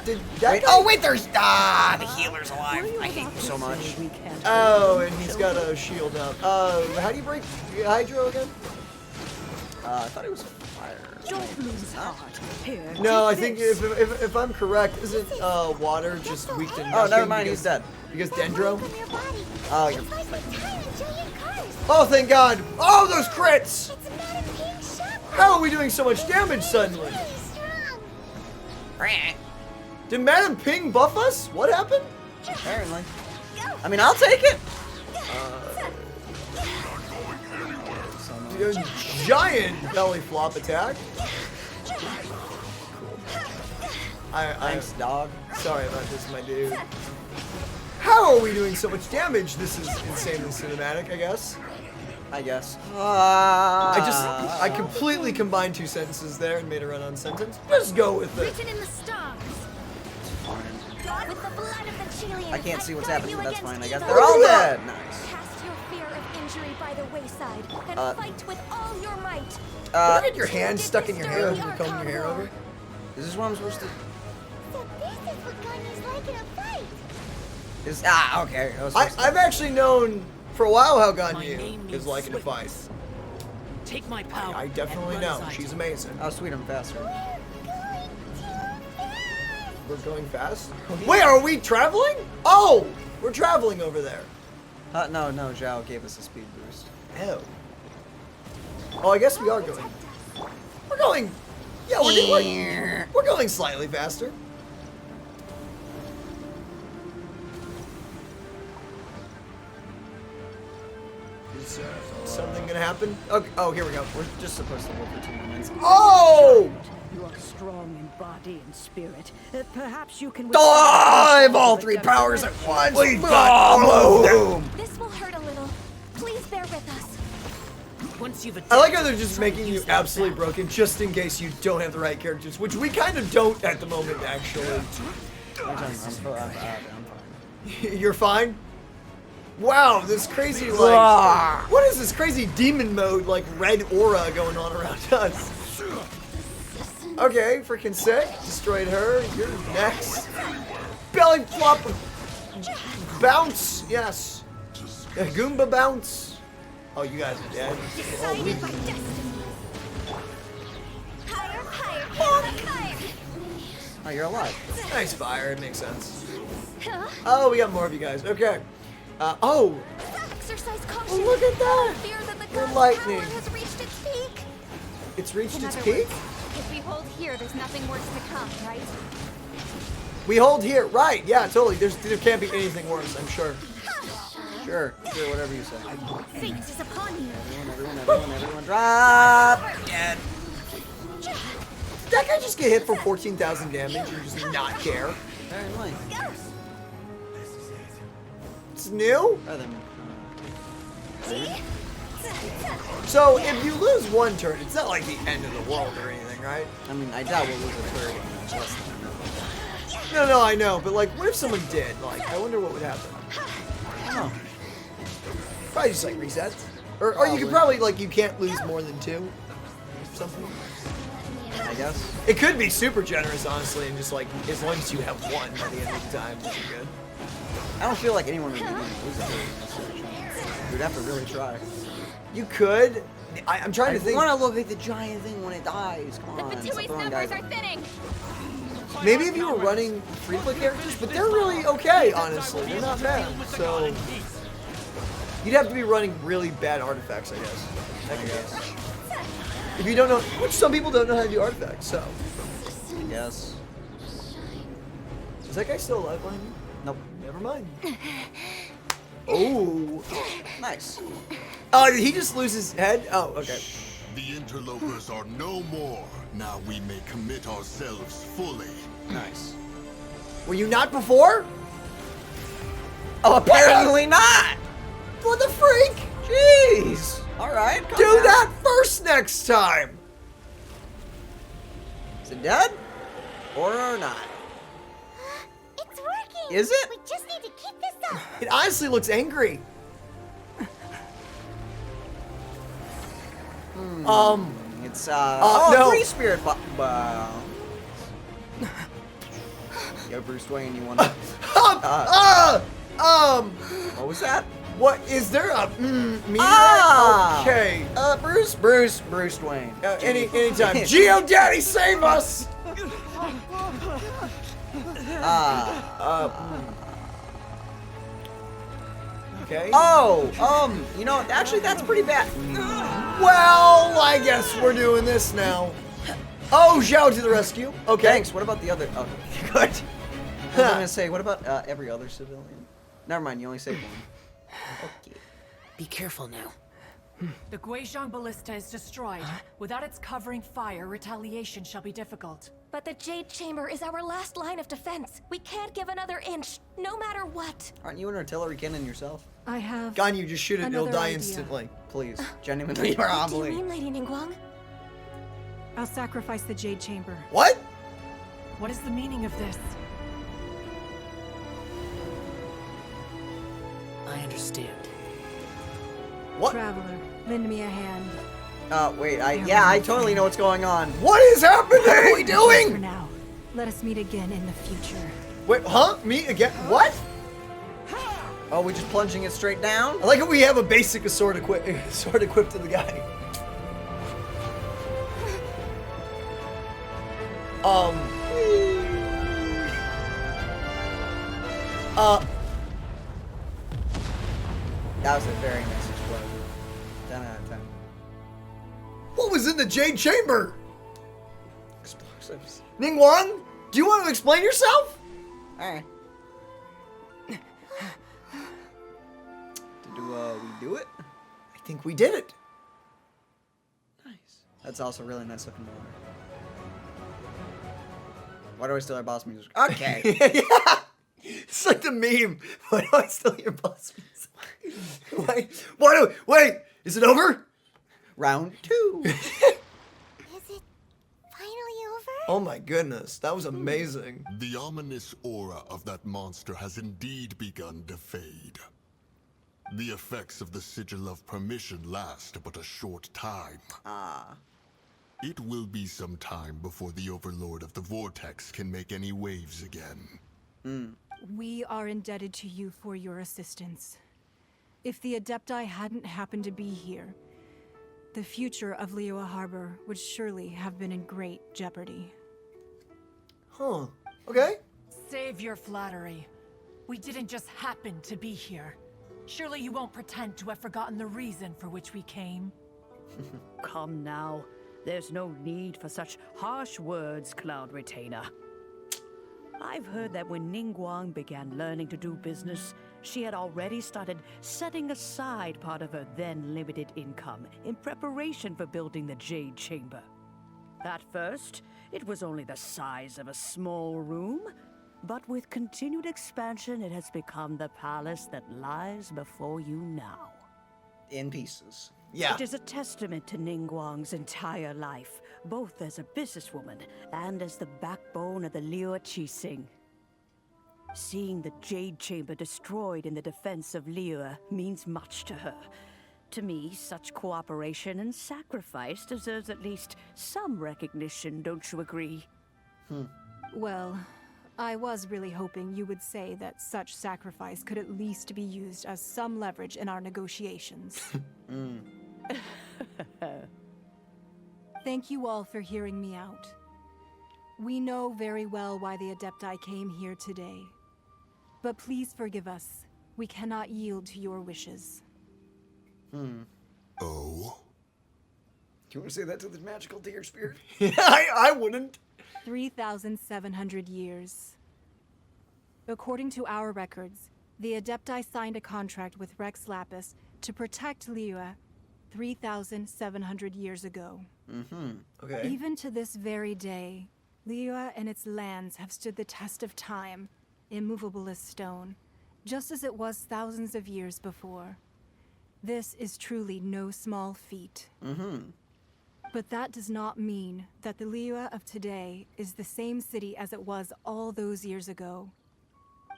Did that Wait, guy... oh wait, there's the healer's alive. I hate you so much. Oh, and he's got a shield up. How do you break Hydro again? I thought it was fire. Don't lose heart. Here, No, I take think this. if I'm correct, isn't water just weak to nothing? Oh, never mind, he's dead. Because Dendro? Oh, you're Oh, thank God! Oh, those crits! How are we doing so much damage suddenly? Did Madam Ping buff us? What happened? apparently. I mean, I'll take it. Giant belly flop attack. Thanks, dog. Sorry about this, my dude. How are we doing so much damage? This is insanely cinematic, I guess. I guess. I completely combined two sentences there and made a run-on sentence. Just go with it. Written in the stars. With the blood of the Chileans, I can't see what's I guard happening, you but that's against fine. I guess evil. they're all dead. Nice. Cast your fear of injury by the wayside and fight with all your might. Look at your hand stuck in your hair when you're combing your hair over. Is this what I'm supposed to? So this is what Ganya's like in a fight. Okay. I've actually known for a while how Ganyu is like in a fight. Take my power. I definitely know. She's amazing. Oh, sweet, I'm faster. We're going fast? Wait, are we traveling? Oh, we're traveling over there. No, Zhao gave us a speed boost. Oh. Oh, I guess we are going. We're going. Yeah, we're going slightly faster. Is something gonna happen? Okay. Oh, here we go. We're just supposed to live for 2 minutes. Oh! You are strong in body and spirit. Perhaps you can. I have all 3 powers at once. We got boom. This will hurt a little. Please bear with us. Once you've I like how they're just making you absolutely broken just in case you don't have the right characters, which we kind of don't at the moment, actually. I'm fine. You're fine? Wow, this crazy, like... What is this crazy demon mode, like, red aura going on around us? Okay, freaking sick. Destroyed her. You're next. Belly flop. Bounce. Yes. Goomba bounce. Oh, you guys are dead. Decided by destiny. Higher. Oh, you're alive. Nice fire. It makes sense. Huh? Oh, we got more of you guys. Okay. Oh. Exercise caution. Oh, look at that. Fear that the Your god's lightning. power has reached its peak. It's reached In its other peak? words, if we hold here, there's nothing worse to come, right? We hold here. Right. Yeah, totally. There can't be anything worse, I'm sure. Sure, whatever you say. Fate is upon you. Everyone, drop! Dead. Did that guy just get hit for 14,000 damage and just not care? Apparently. It's new? Rather than, So, if you lose one turn, it's not like the end of the world or anything, right? I mean, I doubt we'll lose a turn in less than a minute. No, I know, but like, what if someone did? Like, I wonder what would happen. Oh. Probably just like reset. Or you could probably, like, you can't lose more than 2. Something. I guess. It could be super generous, honestly, and just like, as long as you have 1 by the end of the time, which is good. I don't feel like anyone would be willing to lose a turn in this situation. You'd have to really try. You could. I'm trying to think. I want to look at the giant thing when it dies. Come on. The stop Patui's throwing numbers guys are at thinning. Maybe if you were running free-play characters, but they're really okay, honestly. They're not bad. So, you'd have to be running really bad artifacts, I guess. I guess. If you don't know, which some people don't know how to do artifacts, so. I guess. Is that guy still alive behind you? Nope. Never mind. Oh. Nice. Oh, did he just lose his head? Oh, okay. The interlopers are no more. Now we may commit ourselves fully. Nice. Were you not before? Oh, apparently not! What the freak? Jeez! Alright, Do that first next time! Is it dead? Or not? It's working. Is it? We just need to keep this It honestly looks angry. It's no. 3 spirit bombs. Yo, Bruce Wayne, you want what was that? What is there a meteorite? Okay. Bruce Wayne. Anytime. Daddy, save us! Okay. Oh, you know, actually, that's pretty bad. Well, I guess we're doing this now. Oh, Zhao to the rescue. Okay. Thanks. What about the other? Oh, good. I was gonna say, what about every other civilian? Never mind. You only saved one. Okay. Be careful now. The Guizhong Ballista is destroyed. Without its covering fire, retaliation shall be difficult. But the Jade Chamber is our last line of defense. We can't give another inch, no matter what. Aren't you an artillery cannon yourself? I have. Gan, you just shoot it, it'll another die idea. instantly. Please, genuinely, What do you mean, Lady Ningguang? I'll sacrifice the Jade Chamber. What? What is the meaning of this? I understand. What? Traveler, lend me a hand. Wait, I totally know what's going on. What is happening? What are we For doing? now, let us meet again in the future. Wait, huh? Me again? What? Oh, we're just plunging it straight down? I like how we have a basic sword equipped to the guy. That was a very nice explosion. 10 out of 10. What was in the Jade Chamber? Explosives. Ningguang, do you want to explain yourself? Alright. Do we do it? I think we did it. Nice. That's also really nice looking water. Why do I still have boss music? Okay. Yeah. It's like the meme. Why do I still hear boss music? Wait, is it over? Round 2. Is it finally over? Oh my goodness, that was amazing. The ominous aura of that monster has indeed begun to fade. The effects of the Sigil of Permission last but a short time. It will be some time before the Overlord of the Vortex can make any waves again. We are indebted to you for your assistance. If the Adepti hadn't happened to be here, the future of Liyue Harbor would surely have been in great jeopardy. Huh. Okay. Save your flattery. We didn't just happen to be here. Surely you won't pretend to have forgotten the reason for which we came. Come now. There's no need for such harsh words, Cloud Retainer. I've heard that when Ningguang began learning to do business, she had already started setting aside part of her then limited income in preparation for building the Jade Chamber. At first, it was only the size of a small room, but with continued expansion, it has become the palace that lies before you now. In pieces. Yeah. It is a testament to Ningguang's entire life, both as a businesswoman and as the backbone of the Liyue Qixing. Seeing the Jade Chamber destroyed in the defense of Liyue means much to her. To me, such cooperation and sacrifice deserves at least some recognition, don't you agree? Well, I was really hoping you would say that such sacrifice could at least be used as some leverage in our negotiations. Thank you all for hearing me out. We know very well why the Adepti came here today. But please forgive us. We cannot yield to your wishes. Oh? Do you want to say that to the magical deer spirit? I wouldn't. 3,700 years. According to our records, the Adepti signed a contract with Rex Lapis to protect Liyue 3,700 years ago. Okay. Even to this very day, Liyue and its lands have stood the test of time, immovable as stone, just as it was thousands of years before. This is truly no small feat. But that does not mean that the Liyue of today is the same city as it was all those years ago.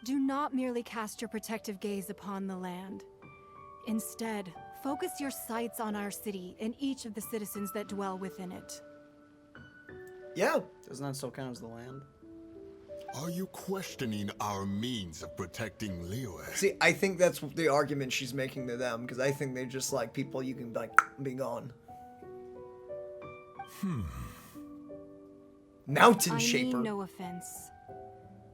Do not merely cast your protective gaze upon the land. Instead, focus your sights on our city and each of the citizens that dwell within it. Yeah. Doesn't that still count as the land? Are you questioning our means of protecting Liyue? See, I think that's the argument she's making to them, because I think they're just like people you can like be gone. Mountain Shaper. I mean no offense.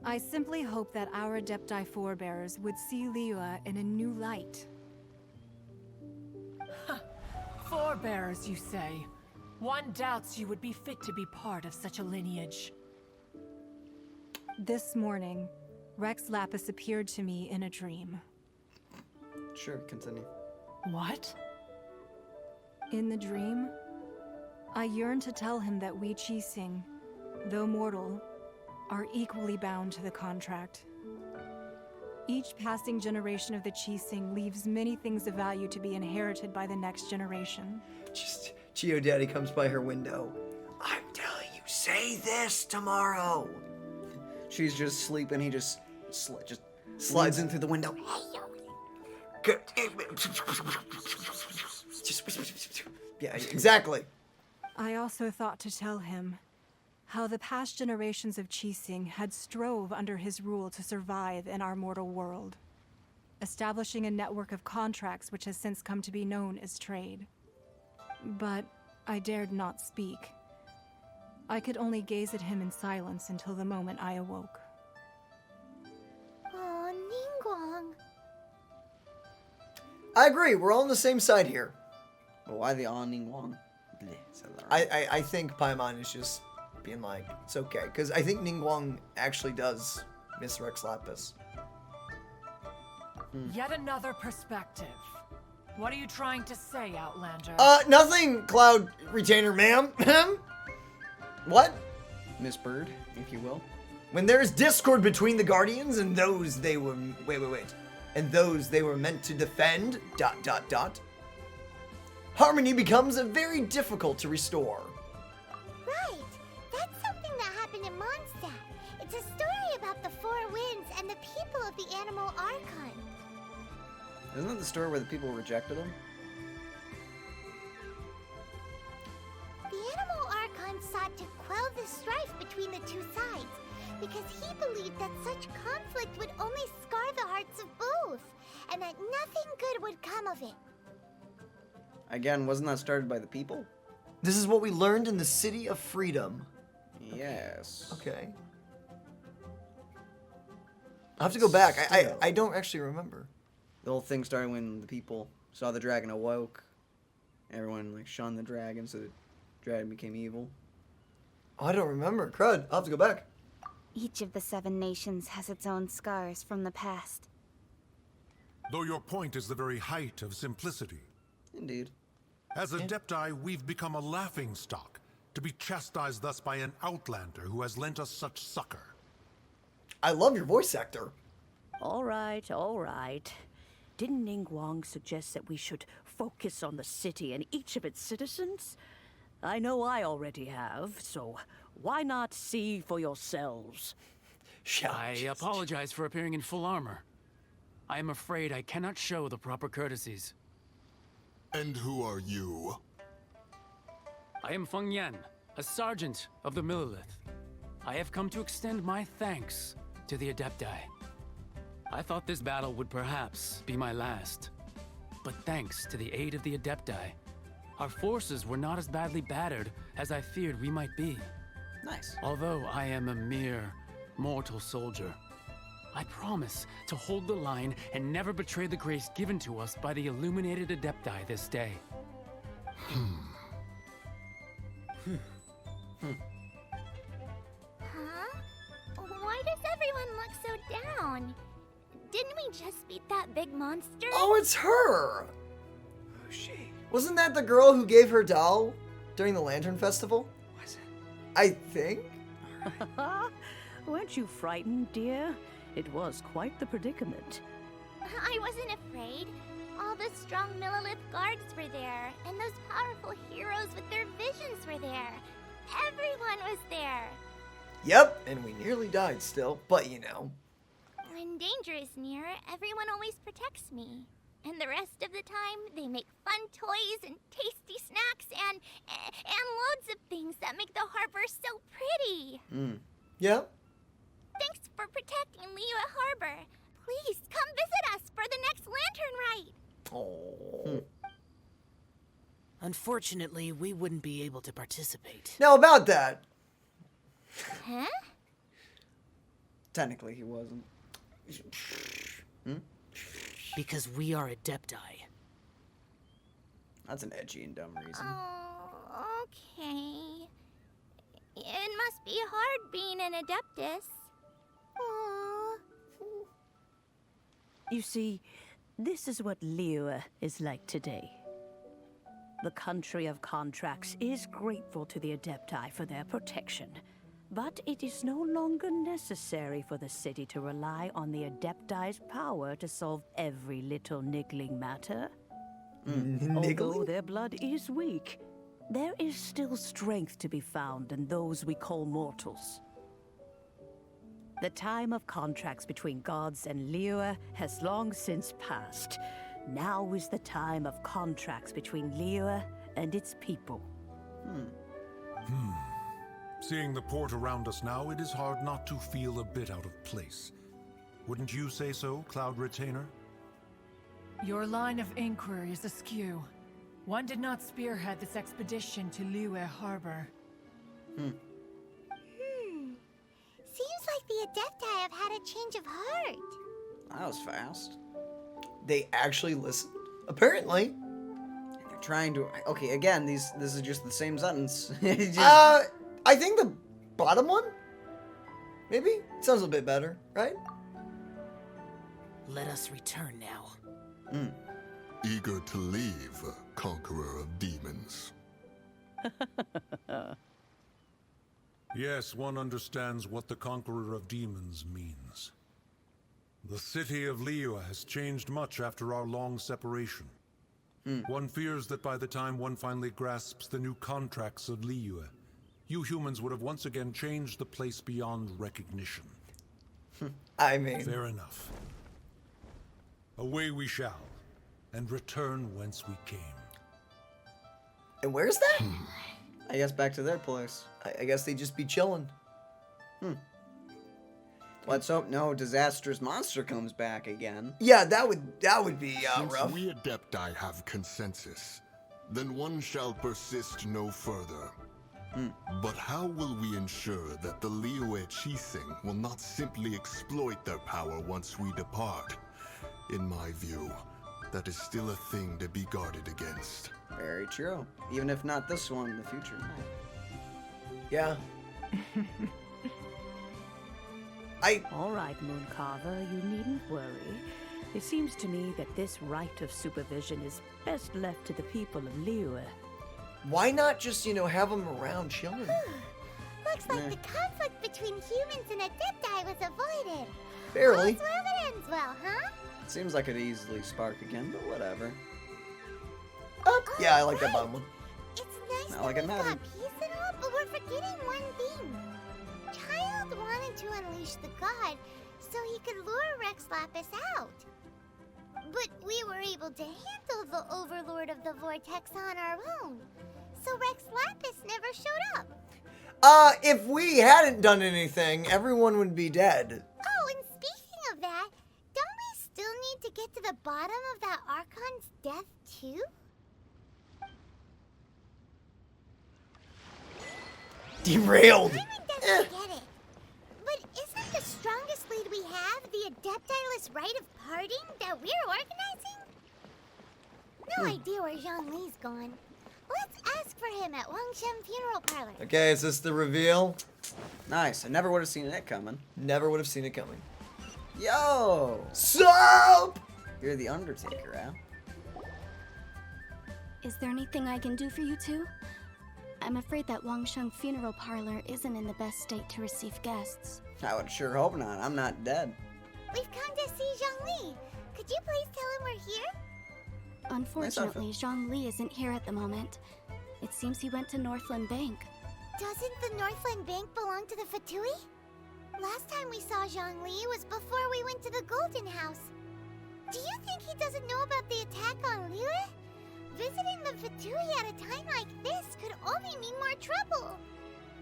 I simply hope that our Adepti forebears would see Liyue in a new light. Forebears, you say? One doubts you would be fit to be part of such a lineage. This morning, Rex Lapis appeared to me in a dream. Sure, continue. What? In the dream, I yearned to tell him that we Qixing, though mortal, are equally bound to the contract. Each passing generation of the Qixing leaves many things of value to be inherited by the next generation. Just Daddy comes by her window. I'm telling you, say this tomorrow. She's just sleeping. He just Slides in through the window. Yeah, exactly. I also thought to tell him how the past generations of Qixing had strove under his rule to survive in our mortal world, establishing a network of contracts which has since come to be known as trade. But I dared not speak. I could only gaze at him in silence until the moment I awoke. Oh, Ningguang. I agree. We're all on the same side here. But why the Ning Wang? I think Paimon is just being like, it's okay. Because I think Ningguang actually does miss Rex Lapis. Yet another perspective. What are you trying to say, Outlander? Nothing, Cloud Retainer, ma'am. What? Miss Bird, if you will. When there is discord between the Guardians and those they were... Wait. And those they were meant to defend... ... Harmony becomes very difficult to restore. Right. That's something that happened in Mondstadt. It's a story about the Four Winds and the people of the Animal Archon. Isn't that the story where the people rejected him? The Animal Archon sought to quell the strife between the two sides because he believed that such conflict would only scar the hearts of both, and that nothing good would come of it. Again, wasn't that started by the people? This is what we learned in the City of Freedom. Yes. Okay. I'll have to go back. I don't actually remember. The whole thing started when the people saw the dragon awoke. Everyone like shunned the dragon, so the dragon became evil. Oh, I don't remember. Crud. I'll have to go back. Each of the 7 nations has its own scars from the past. Though your point is the very height of simplicity. Indeed. As Adepti, we've become a laughingstock, to be chastised thus by an outlander who has lent us such succor. I love your voice actor. All right. Didn't Ningguang suggest that we should focus on the city and each of its citizens? I know I already have, so why not see for yourselves? I apologize for appearing in full armor. I am afraid I cannot show the proper courtesies. And who are you? I am Feng Yan, a sergeant of the Millilith. I have come to extend my thanks to the Adepti. I thought this battle would perhaps be my last. But thanks to the aid of the Adepti, our forces were not as badly battered as I feared we might be. Nice. Although I am a mere mortal soldier, I promise to hold the line and never betray the grace given to us by the illuminated Adepti this day. Huh? Why does everyone look so down? Didn't we just beat that big monster? Oh, it's her! Who's she? Wasn't that the girl who gave her doll during the Lantern Festival? Was it? I think. Weren't you frightened, dear? It was quite the predicament. I wasn't afraid. All the strong Millilith guards were there, and those powerful heroes with their visions were there. Everyone was there. Yep, and we nearly died still, but you know. I when danger is near, everyone always protects me. And the rest of the time, they make fun toys and tasty snacks and loads of things that make the harbor so pretty. Yeah? Thanks for protecting Liyue Harbor. Please come visit us for the next lantern rite. Oh. Unfortunately, we wouldn't be able to participate. Now about that. Huh? Technically, he wasn't. Because we are Adepti. That's an edgy and dumb reason. Oh, okay. It must be hard being an Adeptus. Aww. You see, this is what Liyue is like today. The country of contracts is grateful to the Adepti for their protection, but it is no longer necessary for the city to rely on the Adepti's power to solve every little niggling matter. Although their blood is weak, there is still strength to be found in those we call mortals. The time of contracts between gods and Liyue has long since passed. Now is the time of contracts between Liyue and its people. Seeing the port around us now, it is hard not to feel a bit out of place. Wouldn't you say so, Cloud Retainer? Your line of inquiry is askew. One did not spearhead this expedition to Liyue Harbor. Seems like the Adepti have had a change of heart. That was fast. They actually listened? Apparently. And they're trying to... Okay, again, this is just the same sentence. I think the bottom one? Maybe? Sounds a bit better, right? Let us return now. Eager to leave, conqueror of demons. Yes, one understands what the Conqueror of Demons means. The city of Liyue has changed much after our long separation. One fears that by the time one finally grasps the new contracts of Liyue, you humans would have once again changed the place beyond recognition. I mean... Fair enough. Away we shall, and return whence we came. And where's that? I guess back to their place. I guess they just be chilling. Let's hope no disastrous monster comes back again. Yeah, that would be Since rough. we Adepti have consensus, then one shall persist no further. But how will we ensure that the Liyue Chising will not simply exploit their power once we depart? In my view, that is still a thing to be guarded against. Very true. Even if not this one, in the future might. Yeah. All right, Mooncarver, you needn't worry. It seems to me that this right of supervision is best left to the people of Liyue. Why not just, have them around chilling? Looks like the conflict between humans and Adepti was avoided. Barely. All's well that ends well, huh? Seems like it'd easily spark again, but whatever. Yeah, I like that bottom one. It's nice Not that like it we've mattered. got peace and all, but we're forgetting one thing. Childe wanted to unleash the god so he could lure Rex Lapis out. But we were able to handle the Overlord of the Vortex on our own. So Rex Lapis never showed up. If we hadn't done anything, everyone would be dead. Oh, and speaking of that, don't we still need to get to the bottom of that Archon's death too? Derailed. Simon doesn't get it. But isn't the strongest lead we have the Adeptiless rite of parting that we're organizing? No idea where Zhongli's gone. Let's ask for him at Wangshem Funeral Parlor. Okay, is this the reveal? Nice. I never would have seen it coming. Never would have seen it coming. Yo! Sup? You're the Undertaker, huh? Is there anything I can do for you two? I'm afraid that Wangsheng Funeral Parlor isn't in the best state to receive guests. I would sure hope not. I'm not dead. We've come to see Zhongli. Could you please tell him we're here? Unfortunately, Zhongli isn't here at the moment. It seems he went to Northland Bank. Doesn't the Northland Bank belong to the Fatui? Last time we saw Zhongli was before we went to the Golden House. Do you think he doesn't know about the attack on Liyue? Visiting the Fatui at a time like this could only mean more trouble.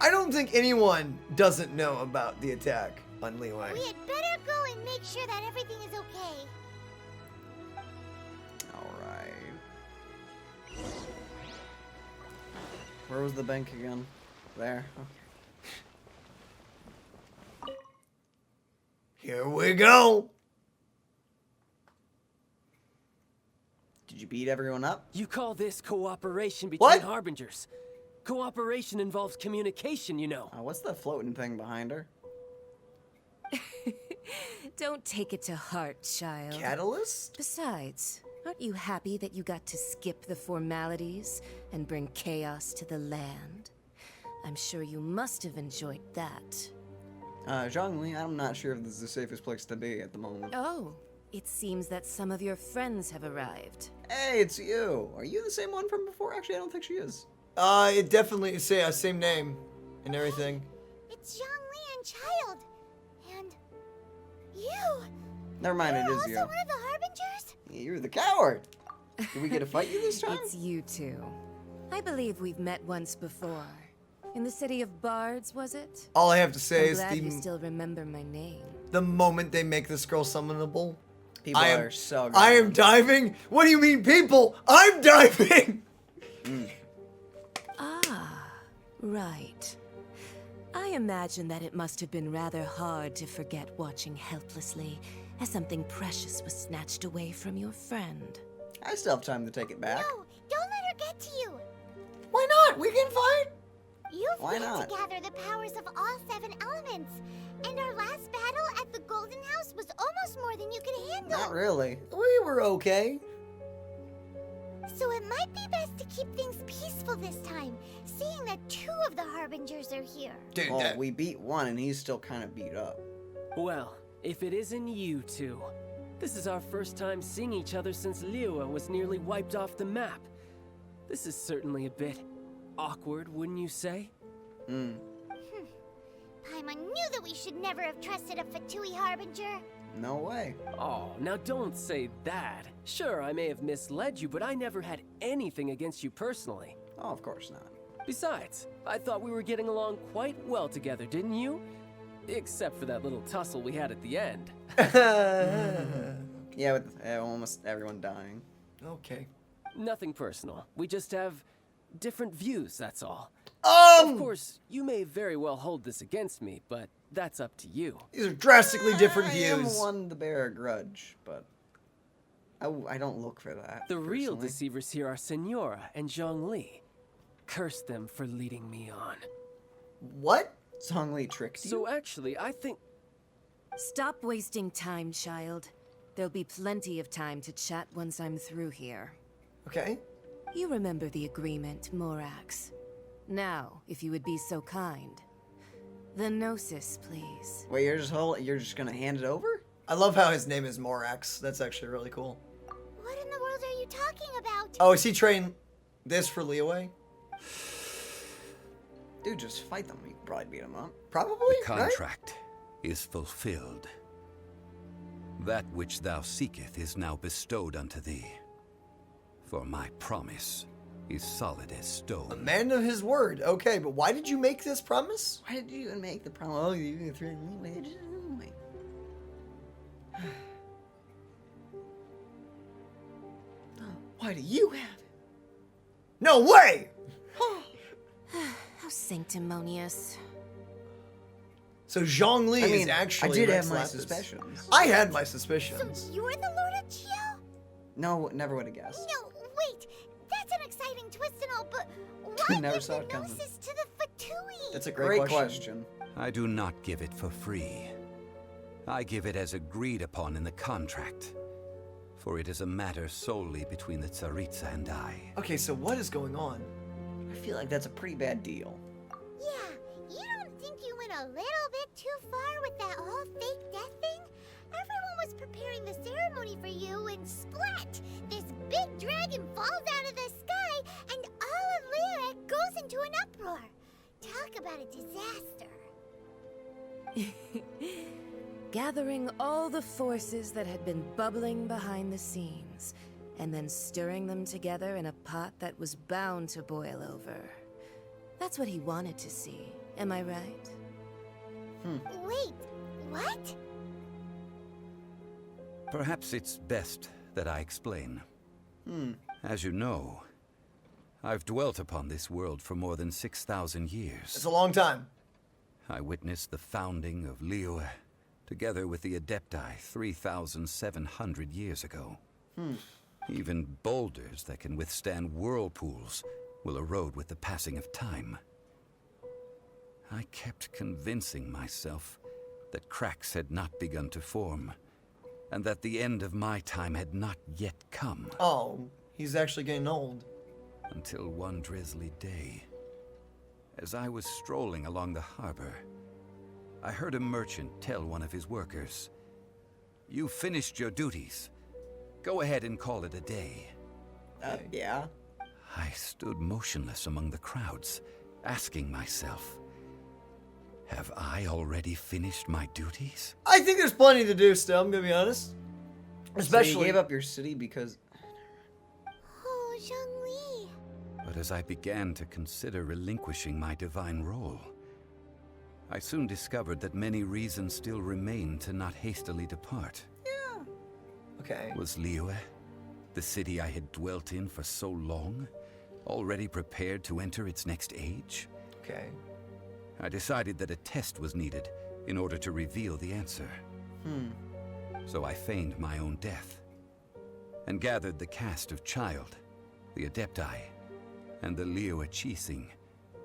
I don't think anyone doesn't know about the attack on Liyue. We had better go and make sure that everything is okay. Alright. Where was the bank again? There. Okay. Here we go. Did you beat everyone up? You call this cooperation between What? harbingers? Cooperation involves communication, you know. What's that floating thing behind her? Don't take it to heart, child. Catalyst? Besides, aren't you happy that you got to skip the formalities and bring chaos to the land? I'm sure you must have enjoyed that. Zhongli, I'm not sure if this is the safest place to be at the moment. Oh, it seems that some of your friends have arrived. Hey, it's you. Are you the same one from before? Actually, I don't think she is. It definitely say same name and everything. It's Zhongli and Childe. And you. Never mind, it is also you. one of the Harbingers? You're the coward. Did we get to fight you this time? It's you two. I believe we've met once before. In the city of Bards, was it? All I have to say I'm is glad you still remember my name. the moment they make this girl summonable, People I are so good. I am diving. What do you mean, people? I'm diving. Ah, right. I imagine that it must have been rather hard to forget watching helplessly as something precious was snatched away from your friend. I still have time to take it back. No, don't let her get to you. Why not? We can fight. You've Why yet not? to gather the powers of all 7 elements. And our last battle at the Golden House was almost more than you could handle. Not really. We were okay. So it might be best to keep things peaceful this time, seeing that 2 of the Harbingers are here. Dude, Well, we beat one and he's still kind of beat up. Well, if it isn't you two. This is our first time seeing each other since Liyue was nearly wiped off the map. This is certainly a bit awkward, wouldn't you say? Paimon knew that we should never have trusted a Fatui Harbinger. No way. Oh, now don't say that. Sure, I may have misled you, but I never had anything against you personally. Oh, of course not. Besides, I thought we were getting along quite well together, didn't you? Except for that little tussle we had at the end. Yeah, with almost everyone dying. Okay. Nothing personal. We just have different views, that's all. Of course, you may very well hold this against me, but that's up to you. These are drastically different I am views. one to bear a grudge, but I don't look for that. The real personally. deceivers here are Senora and Zhongli. Curse them for leading me on. What? Zhongli tricked you? So actually, I think... Stop wasting time, child. There'll be plenty of time to chat once I'm through here. Okay. You remember the agreement, Morax. Now, if you would be so kind. The Gnosis, please. Wait, you're just gonna hand it over? I love how his name is Morax. That's actually really cool. What in the world are you talking about? Oh, is he trading this for Liyue? Dude, just fight them. You can probably beat them up. Probably, The contract is fulfilled. That which thou seeketh is now bestowed unto thee. For my promise is solid as stone. A man of his word. Okay, but why did you make this promise? Why did you even make the promise? Oh, you can throw me away. Why do you have it? No way! How sanctimonious. So Zhongli is I actually did Rex have my Lapis. suspicions. I had my suspicions. So you're the Lord of Chio? No, never would have guessed. No, wait. That's an exciting twist and all, but why Never give saw the it coming. Gnosis to the Fatui? That's a Great question. I do not give it for free. I give it as agreed upon in the contract. For it is a matter solely between the Tsaritsa and I. Okay, so what is going on? I feel like that's a pretty bad deal. Yeah, you don't think you went a little bit too far with that whole fake death thing? Everyone was preparing the ceremony for you and splat! This big dragon falls out of the sky and all of Liyue goes into an uproar. Talk about a disaster. Gathering all the forces that had been bubbling behind the scenes, and then stirring them together in a pot that was bound to boil over. That's what he wanted to see, am I right? Wait, what? Perhaps it's best that I explain. As you know, I've dwelt upon this world for more than 6,000 years. It's a long time. I witnessed the founding of Liyue, together with the Adepti 3,700 years ago. Even boulders that can withstand whirlpools will erode with the passing of time. I kept convincing myself that cracks had not begun to form, and that the end of my time had not yet come. Oh, he's actually getting old. Until one drizzly day, as I was strolling along the harbor, I heard a merchant tell one of his workers, "You finished your duties. Go ahead and call it a day." Yeah. I stood motionless among the crowds, asking myself, have I already finished my duties? I think there's plenty to do still, I'm gonna be honest. Especially... So you gave up your city because... Oh, Zhongli. But as I began to consider relinquishing my divine role, I soon discovered that many reasons still remained to not hastily depart. Yeah. Okay. Was Liyue, the city I had dwelt in for so long, already prepared to enter its next age? Okay. I decided that a test was needed in order to reveal the answer. So I feigned my own death, and gathered the cast of Childe, the Adepti, and the Liyue Chising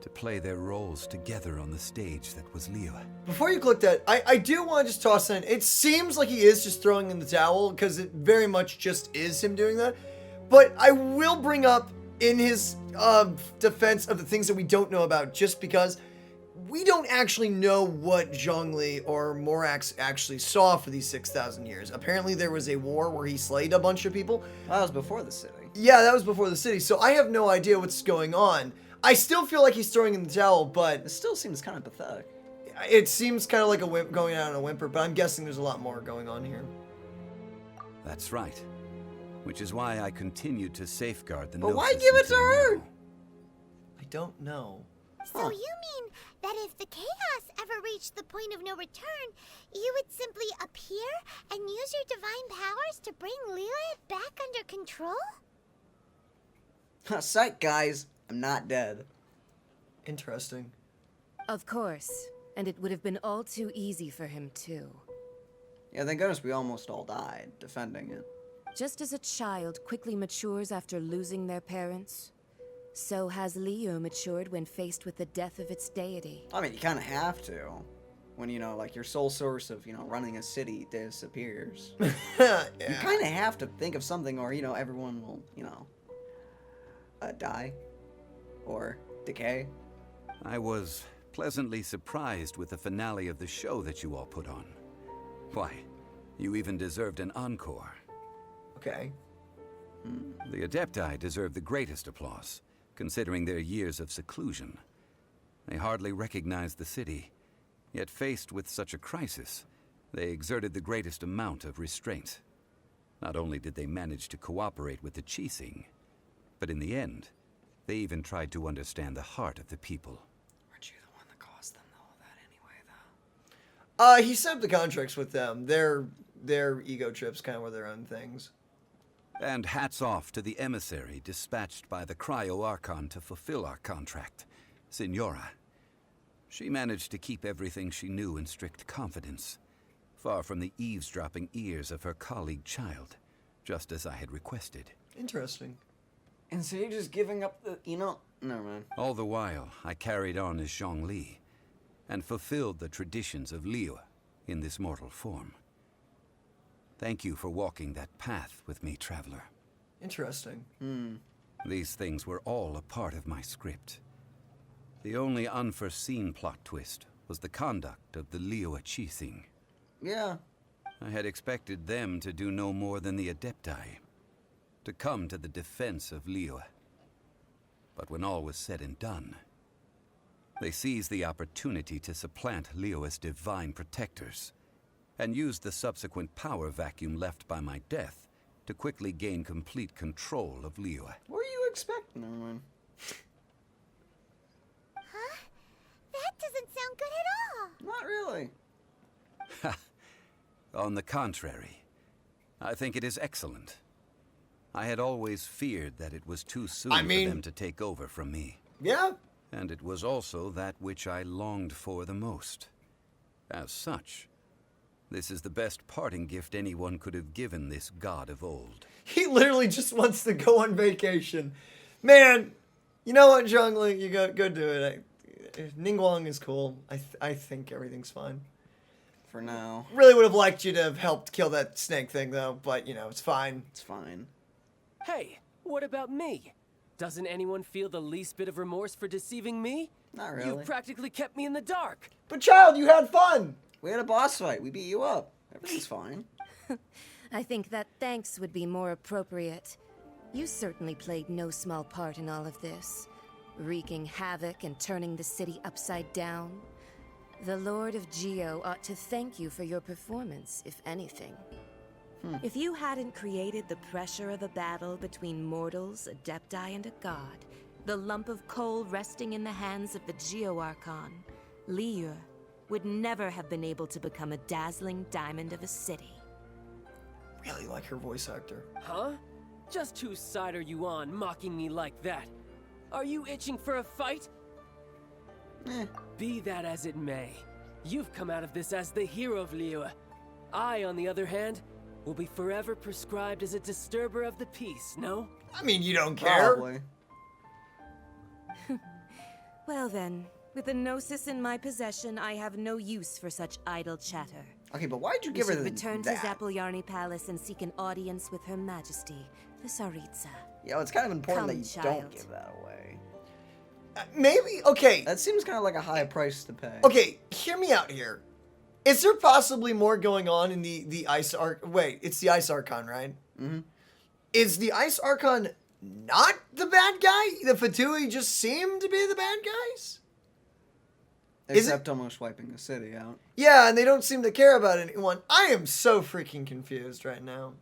to play their roles together on the stage that was Liyue. Before you click that, I do want to just toss in, it seems like he is just throwing in the towel, because it very much just is him doing that. But I will bring up in his defense of the things that we don't know about, just because we don't actually know what Zhongli or Morax actually saw for these 6,000 years. Apparently there was a war where he slayed a bunch of people. Well, that was before the city. Yeah, that was before the city, so I have no idea what's going on. I still feel like he's throwing in the towel, but... It still seems kind of pathetic. It seems kind of like a going out on a whimper, but I'm guessing there's a lot more going on here. That's right. Which is why I continued to safeguard the But Gnosis why give it to until her? now. I don't know. So you mean that if the chaos ever reached the point of no return, you would simply appear and use your divine powers to bring Liyue back under control? Sight, guys. I'm not dead. Interesting. Of course. And it would have been all too easy for him, too. Yeah, thank goodness we almost all died defending it. Just as a child quickly matures after losing their parents, so has Liyue matured when faced with the death of its deity. I mean, you kind of have to. When, you know, like, your sole source of, you know, running a city disappears. Yeah. You kind of have to think of something or, you know, everyone will, you know, die. Or decay. I was pleasantly surprised with the finale of the show that you all put on. Why, you even deserved an encore. Okay. The Adepti deserve the greatest applause, considering their years of seclusion. They hardly recognized the city, yet faced with such a crisis, they exerted the greatest amount of restraint. Not only did they manage to cooperate with the Chising, but in the end, they even tried to understand the heart of the people. Weren't you the one that caused them all that anyway, though? He set up the contracts with them. Their ego trips kind of were their own things. And hats off to the emissary dispatched by the Cryo-Archon to fulfill our contract, Signora. She managed to keep everything she knew in strict confidence, far from the eavesdropping ears of her colleague Childe, just as I had requested. Interesting. And so you're just giving up the, you know... Never mind. All the while, I carried on as Zhongli, and fulfilled the traditions of Liyue in this mortal form. Thank you for walking that path with me, Traveler. Interesting. These things were all a part of my script. The only unforeseen plot twist was the conduct of the Liyue Chising. Yeah. I had expected them to do no more than the Adepti, to come to the defense of Liyue. But when all was said and done, They seized the opportunity to supplant Liyue's divine protectors, and used the subsequent power vacuum left by my death to quickly gain complete control of Liyue. What were you expecting, everyone? Huh? That doesn't sound good at all. Not really. On the contrary, I think it is excellent. I had always feared that it was too soon for them to take over from me. Yeah. And it was also that which I longed for the most. As such, this is the best parting gift anyone could have given this god of old. He literally just wants to go on vacation. Man, you know what, Zhongli? You go do it. Ningguang is cool. I think everything's fine. For now. Really would have liked you to have helped kill that snake thing, though. But, you know, it's fine. It's fine. Hey, what about me? Doesn't anyone feel the least bit of remorse for deceiving me? Not really. You practically kept me in the dark. But Childe, you had fun. We had a boss fight. We beat you up. Everything's fine. I think that thanks would be more appropriate. You certainly played no small part in all of this, wreaking havoc and turning the city upside down. The Lord of Geo ought to thank you for your performance, if anything. If you hadn't created the pressure of a battle between mortals, adepti, and a god, the lump of coal resting in the hands of the Geo Archon, Liyue, would never have been able to become a dazzling diamond of a city. Really like her voice actor. Huh? Just whose side are you on, mocking me like that? Are you itching for a fight? Be that as it may, you've come out of this as the hero of Liyue. I, on the other hand, will be forever prescribed as a disturber of the peace, no? I mean, you don't care. Probably. Well then, with the Gnosis in my possession, I have no use for such idle chatter. Okay, but why'd you We give her should return to that? Zapolyarny Palace and seek an audience with Her Majesty, the Tsaritsa. Yeah, well, it's kind of important Come, that you don't child. give that away. Maybe, okay. That seems kind of like a high price to pay. Okay, hear me out here. Is there possibly more going on in the Ice Archon? Wait, it's the Ice Archon, right? Mm-hmm. Is the Ice Archon not the bad guy? The Fatui just seem to be the bad guys? Except almost wiping the city out. Yeah, and they don't seem to care about anyone. I am so freaking confused right now.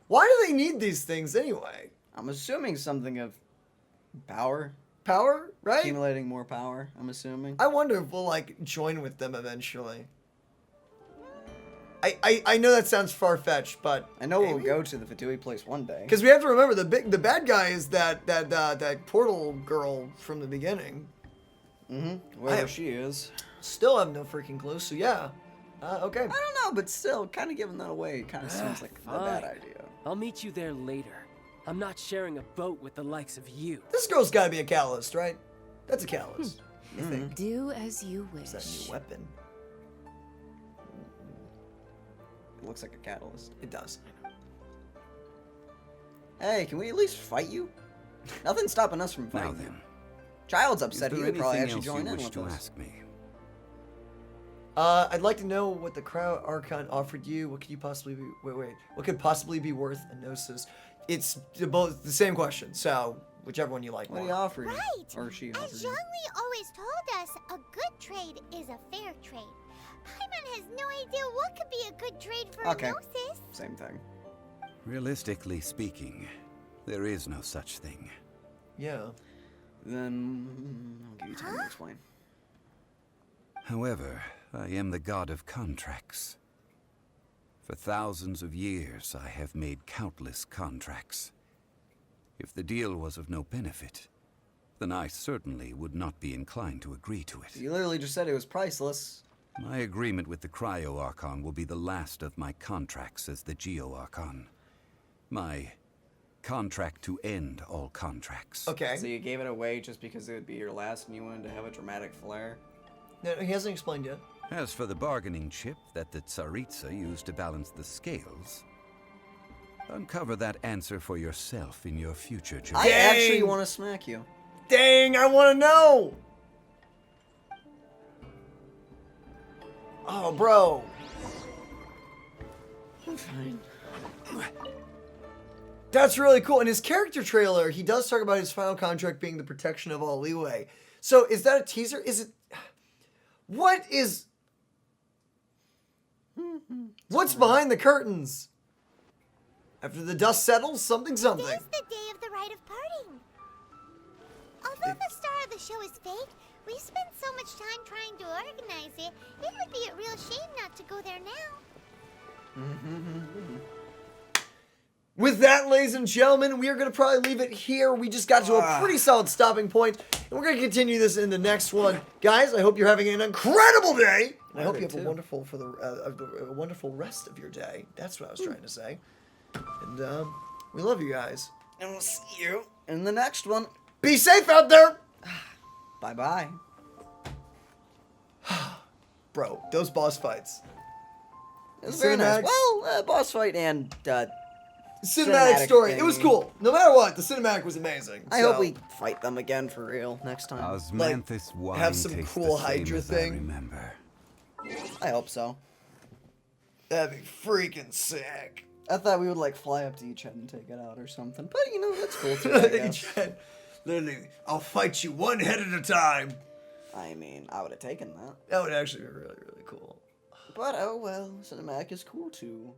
Why do they need these things anyway? I'm assuming something of power. Power, right? Accumulating more power, I'm assuming. I wonder if we'll, like, join with them eventually. I know that sounds far-fetched, but... I know we'll go to the Fatui place one day. Because we have to remember, the bad guy is that portal girl from the beginning. Mm-hmm. Wherever she is. Still have no freaking clue, so yeah. Okay. I don't know, but still, kind of giving that away kind of seems like a bad idea. I'll meet you there later. I'm not sharing a boat with the likes of you. This girl's gotta be a catalyst, right? That's a catalyst. You think? Do as you wish. Is that a new weapon? It looks like a catalyst. It does. Hey, can we at least fight you? Nothing's stopping us from Now fighting you. then, Child's is upset. there He would probably anything actually else join you in wish with to us. ask me? I'd like to know what the Crow Archon offered you. What could you possibly be? Wait. What could possibly be worth a Gnosis? It's both the same question. So whichever one you like What more. do you offer you? Right. Or she As offered you? Zhongli always told us, a good trade is a fair trade. Paimon has no idea what could be a good trade for Okay. a Gnosis. Same thing. Realistically speaking, there is no such thing. Yeah. Then I'll give you time to explain. However, I am the god of contracts. For thousands of years, I have made countless contracts. If the deal was of no benefit, then I certainly would not be inclined to agree to it. You literally just said it was priceless. My agreement with the Cryo Archon will be the last of my contracts as the Geo Archon. My contract to end all contracts. Okay. So you gave it away just because it would be your last and you wanted to have a dramatic flair? No, he hasn't explained yet. As for the bargaining chip that the Tsaritsa used to balance the scales, uncover that answer for yourself in your future journey. I actually want to smack you. Dang, I want to know. Oh, bro. I'm fine. That's really cool. In his character trailer, he does talk about his final contract being the protection of all Liyue. So is that a teaser? Is it? What is? What's behind the curtains? After the dust settles, something. Today's the day of the rite of parting. Although the star of the show is fake, we spent so much time trying to organize it, it would be a real shame not to go there now. With that, ladies and gentlemen, we are going to probably leave it here. We just got to a pretty solid stopping point, and we're going to continue this in the next one. Guys, I hope you're having an incredible day. And I hope you have a wonderful rest of your day. That's what I was trying to say. And we love you guys. And we'll see you in the next one. Be safe out there. Bye-bye. Bro, those boss fights. It was very nice. Well, boss fight and cinematic story. thing. It was cool. No matter what, the cinematic was amazing. I hope we fight them again for real next time. Osmanthus wine have some tastes cool the same Hydra as thing. I remember. I hope so. That'd be freaking sick. I thought we would like fly up to each head and take it out or something. But you know, that's cool too, I guess. Each head. Literally, I'll fight you one head at a time. I mean, I would have taken that. That would actually be really, really cool. But oh well, cinematic is cool too.